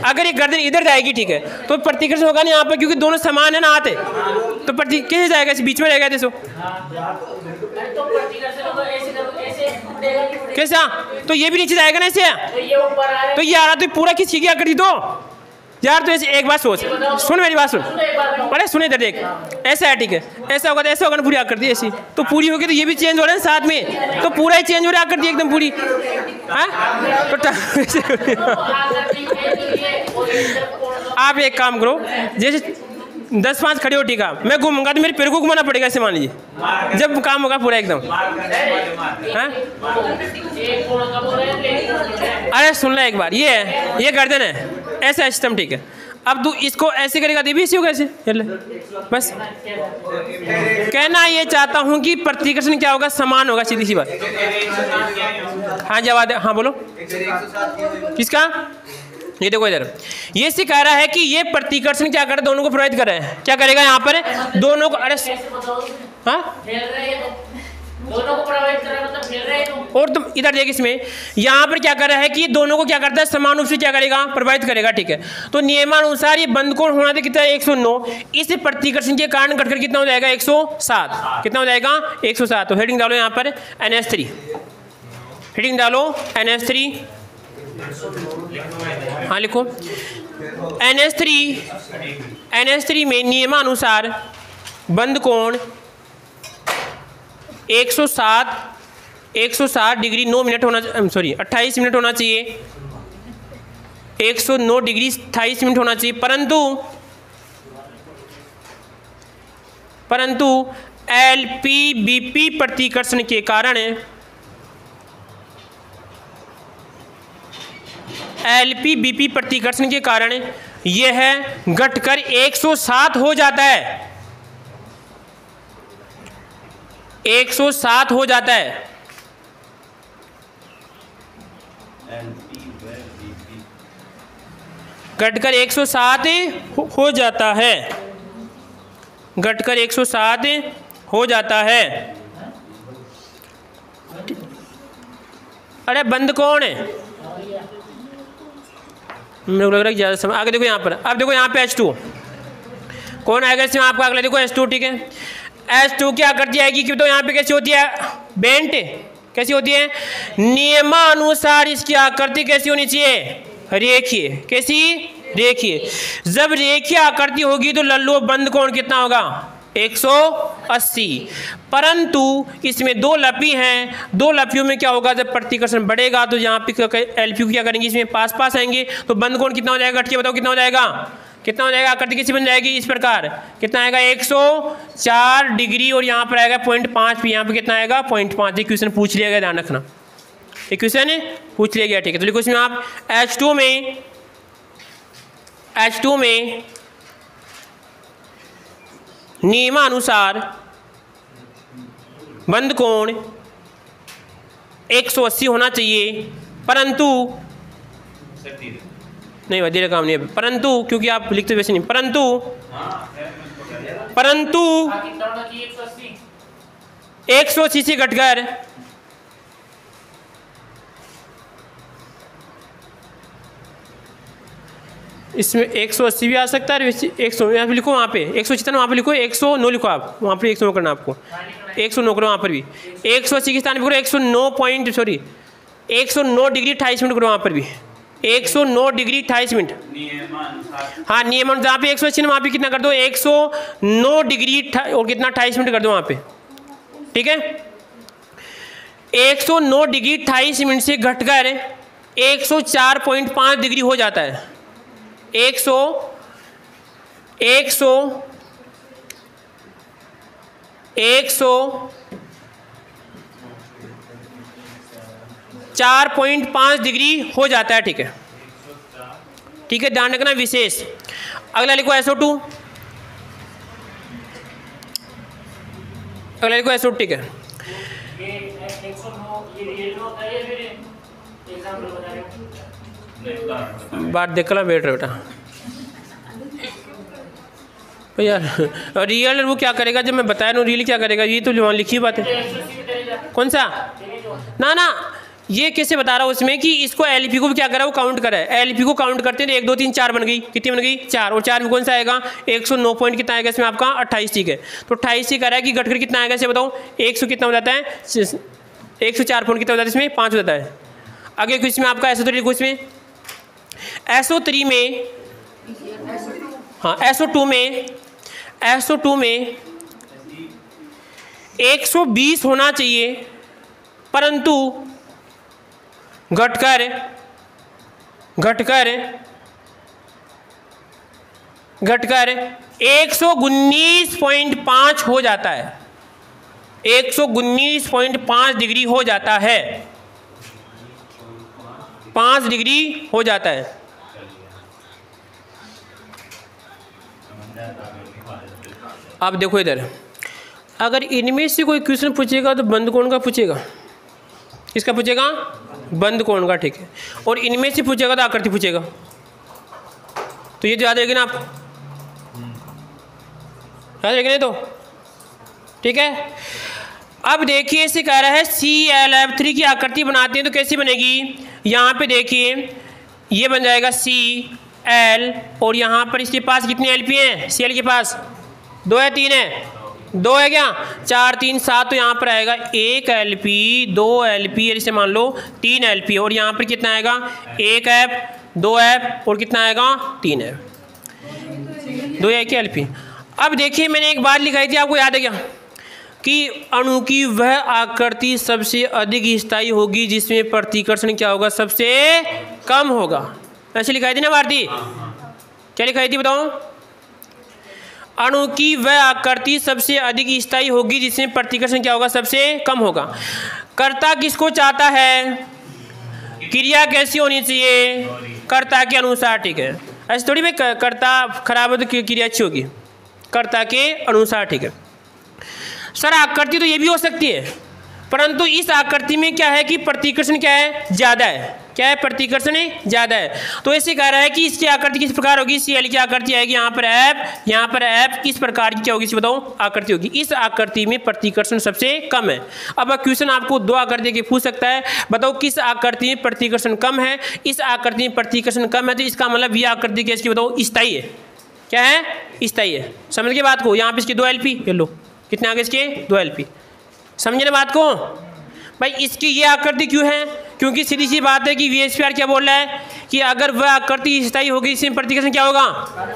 अगर ये गर्दन इधर जाएगी, ठीक है, तो प्रतिकर्षण होगा नहीं यहाँ पर, क्योंकि दोनों समान है ना हाथ है, तो प्रति कैसे जाएगा, इस बीच में रहेगा देखो कैसा, तो ये भी नीचे जाएगा ना ऐसे, तो ये आ रहा, तो पूरा किसी की आकृति दो यार। तो ऐसे एक बात सोच, सुन मेरी बात सुन, अरे सुने इधर देख, ऐसा है ठीक है, ऐसा होगा तो ऐसा होगा ना, पूरी आकृति ऐसी तो पूरी होगी, तो ये भी चेंज हो रहा है साथ में, तो पूरा ही चेंज हो रहा है आकृति एकदम पूरी है। तो आप एक काम करो, जैसे 10-5 खड़े हो, ठीक है, मैं घूमूंगा तो मेरे पैर को घुमाना पड़ेगा ऐसे मान लीजिए, जब काम होगा पूरा एकदम है। अरे सुन ले एक बार, ये है, ये गर्दन है, ऐसा सिस्टम, ठीक है। अब तू इसको ऐसे करेगा तो भी ऐसे होगा ऐसे, बस कहना ये चाहता हूँ कि प्रतिकर्षण क्या होगा, समान होगा, सीधी सी बात। हाँ जवाब हाँ बोलो किसका, ये देखो इधर, ये से कह रहा है कि ये प्रतिकर्षण क्या करे, दोनों को प्रभावित करे, क्या करेगा यहाँ पर दोनों को, अरे हाँ दोनों को प्रभावित कर रहा है, मतलब खेल रहे हैं तुम। और तुम इधर देख, इसमें यहाँ पर क्या कर रहा है कि दोनों को क्या करता है, समान रूप से क्या करेगा, प्रभावित करेगा, ठीक है। तो नियमानुसार ये बंद कोण होना था कितना 109, इस प्रतिकर्षण के कारण घटकर कितना हो जाएगा 107, कितना हो जाएगा 107। तो हेडिंग डालो यहाँ पर NH3, हेडिंग डालो NH3, हाँ लिखो NH3 में नियमानुसार बंद कोण 107 डिग्री 9 मिनट होना, सॉरी 28 मिनट होना चाहिए, 109 डिग्री 28 मिनट होना चाहिए। परंतु LPBP प्रतिकर्षण के कारण LPBP प्रतिकर्षण के कारण यह घटकर 107 हो जाता है, 107 हो जाता है। घटकर 107 हो जाता है, घटकर 107 हो जाता है। अरे बंद कौन है? मेरे को लग रहा है ज़्यादा समय। आगे देखो यहाँ पर, अब देखो यहाँ पे H2 कौन आएगा इसमें आपका अगला, देखो H2, ठीक है। H2 क्या करती आएगी कि तो यहाँ पे कैसी होती है, बेंट कैसी होती है, नियमानुसार इसकी आकृति कैसी होनी चाहिए, रेखीय। कैसी? रेखीय। जब रेखीय आकृति होगी तो लल्लू बंद कोण कितना होगा, 180। परंतु इसमें दो लपी हैं, दो लपियों में क्या होगा, जब प्रतिकर्षण बढ़ेगा तो यहाँ पे एलपी क्या करेंगे, इसमें पास पास आएंगे तो बंद कोण कितना हो जाएगा, घट के बताओ कितना हो जाएगा, कितना हो जाएगा, आकृति कैसी बन जाएगी इस प्रकार, कितना आएगा 104 डिग्री और यहाँ पर आएगा 0.5 भी, यहाँ पे कितना आएगा 0.5। क्वेश्चन पूछ लिया गया, ध्यान रखना, एक क्वेश्चन पूछ लिया गया, ठीक है। तो लिखो इसमें आप H2 में नियमानुसार बंद कोण 180 होना चाहिए, परंतु नहीं वधीरे काम नहीं है, परंतु क्योंकि आप लिखते वैसे नहीं, परंतु 180 से घटकर इसमें 180 भी आ सकता है, 100 यहाँ पे लिखो, वहाँ पे 100 चितना वहाँ पे लिखो, 109 लिखो आप, वहाँ पे 109 करना आपको, 109 करो वहाँ पर भी, 180 के स्थान पर 109 डिग्री 28 मिनट करो वहाँ पर भी, 109 डिग्री 28 मिनट। हाँ नियम जहाँ पे 180 वहाँ पे कितना कर दो, 109 डिग्री और कितना 28 मिनट कर दो वहाँ पे, ठीक है। 109 डिग्री 28 मिनट से घटकर 104.5 डिग्री हो जाता है, 104.5 डिग्री हो जाता है, ठीक है, ठीक है, ध्यान रखना विशेष। अगला लिखो SO2, अगला लिखो SO2, ठीक है। बात देख ला बैठ रहे बेटा यार, रियल वो क्या करेगा जब मैं बताया ना, रियल क्या करेगा, ये तो वहाँ लिखी बात है, कौन सा ना ना ये कैसे बता रहा हूँ उसमें कि इसको एलपी को भी क्या करा, वो काउंट करा है, एलपी को काउंट करते हैं तो 1 2 3 4 बन गई, कितनी बन गई 4, और 4 में कौन सा आएगा 109 पॉइंट कितना आएगा इसमें आपका 28, ठीक है। तो 28 से करा है कि घटकर कितना आएगा इसे बताओ, 100 कितना हो जाता है, 104 पॉइंट कितना हो जाता है इसमें 5 हो जाता है। आगे कुछ में आपका SO3 लिखो, इसमें SO3 में, हाँ SO2 में 120 होना चाहिए, परंतु घटकर 119.5 हो जाता है, 119.5 डिग्री हो जाता है, 5 डिग्री हो जाता है। अब देखो इधर, अगर इनमें से कोई क्वेश्चन पूछेगा तो बंद कोण का पूछेगा, किसका पूछेगा, बंद कोण का, ठीक है, और इनमें से पूछेगा तो आकृति पूछेगा, तो ये तो याद रहेगी ना आपको, याद रहेगी नहीं तो, ठीक है। अब देखिए इसे कह रहा है ClF3 की आकृति बनाते हैं तो कैसी बनेगी, यहाँ पे देखिए ये बन जाएगा Cl, और यहाँ पर इसके पास कितनी एलपी हैं, Cl के पास 2 है 3 है, 2 है क्या, 4 3 7, तो यहाँ पर आएगा 1 LP 2 LP, इसे मान लो 3 LP, और यहाँ पर कितना आएगा 1 F 2 F और कितना आएगा 3 F, 2 1 LP। अब देखिए मैंने एक बात लिखाई थी, आपको याद है क्या, कि अणु की वह आकृति सबसे अधिक स्थायी होगी जिसमें प्रतिकर्षण क्या होगा, सबसे कम होगा, ऐसे लिखाई थी ना भारती, क्या लिखाई थी बताओ, अणु की वह आकृति सबसे अधिक स्थायी होगी जिसमें प्रतिकर्षण क्या होगा, सबसे कम होगा। कर्ता किसको चाहता है, क्रिया कैसी होनी चाहिए, कर्ता के अनुसार, ठीक है। ऐसे थोड़ी भाई कर्ता खराब है तो क्रिया अच्छी होगी, कर्ता के अनुसार, ठीक है। सर आकृति तो ये भी हो सकती है, परंतु इस आकृति में क्या है कि प्रतिकर्षण क्या है, ज़्यादा है। क्या है, प्रतिकर्षण ज़्यादा है। तो ऐसे कह रहा है कि इसकी आकृति किस प्रकार होगी, Cl की आकृति आएगी यहाँ पर F, यहाँ पर F, किस प्रकार की क्या होगी इसे बताओ, आकृति होगी। इस आकृति में प्रतिकर्षण सबसे कम है। अब क्वेश्चन आपको दो आकृति के पूछ सकता है, बताओ किस आकृति में प्रतिकर्षण कम है। इस आकृति में प्रतिकर्षण कम है तो इसका मतलब ये आकृति कैसी बताओ, स्थायी है। क्या है, स्थायी है। समझ के बात को, यहाँ पे इसके 2 LP, ये लो कितने आगे इसके 2 LP, समझे ना बात को भाई। इसकी ये आकृति क्यों है, क्योंकि सीधी सी बात है कि VSPR क्या बोल रहा है कि अगर वह आकृति स्थायी होगी इसमें प्रतिकर्षण क्या होगा,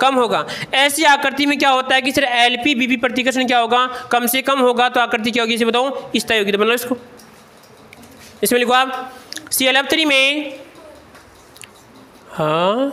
कम होगा। ऐसी आकृति में क्या होता है कि सिर्फ LP BP प्रतिकर्षण क्या होगा, कम से कम होगा, तो आकृति क्या होगी इसे बताओ, स्थायी होगी। तो मतलब इसको इसमें लिखो आप ClF3 में, हाँ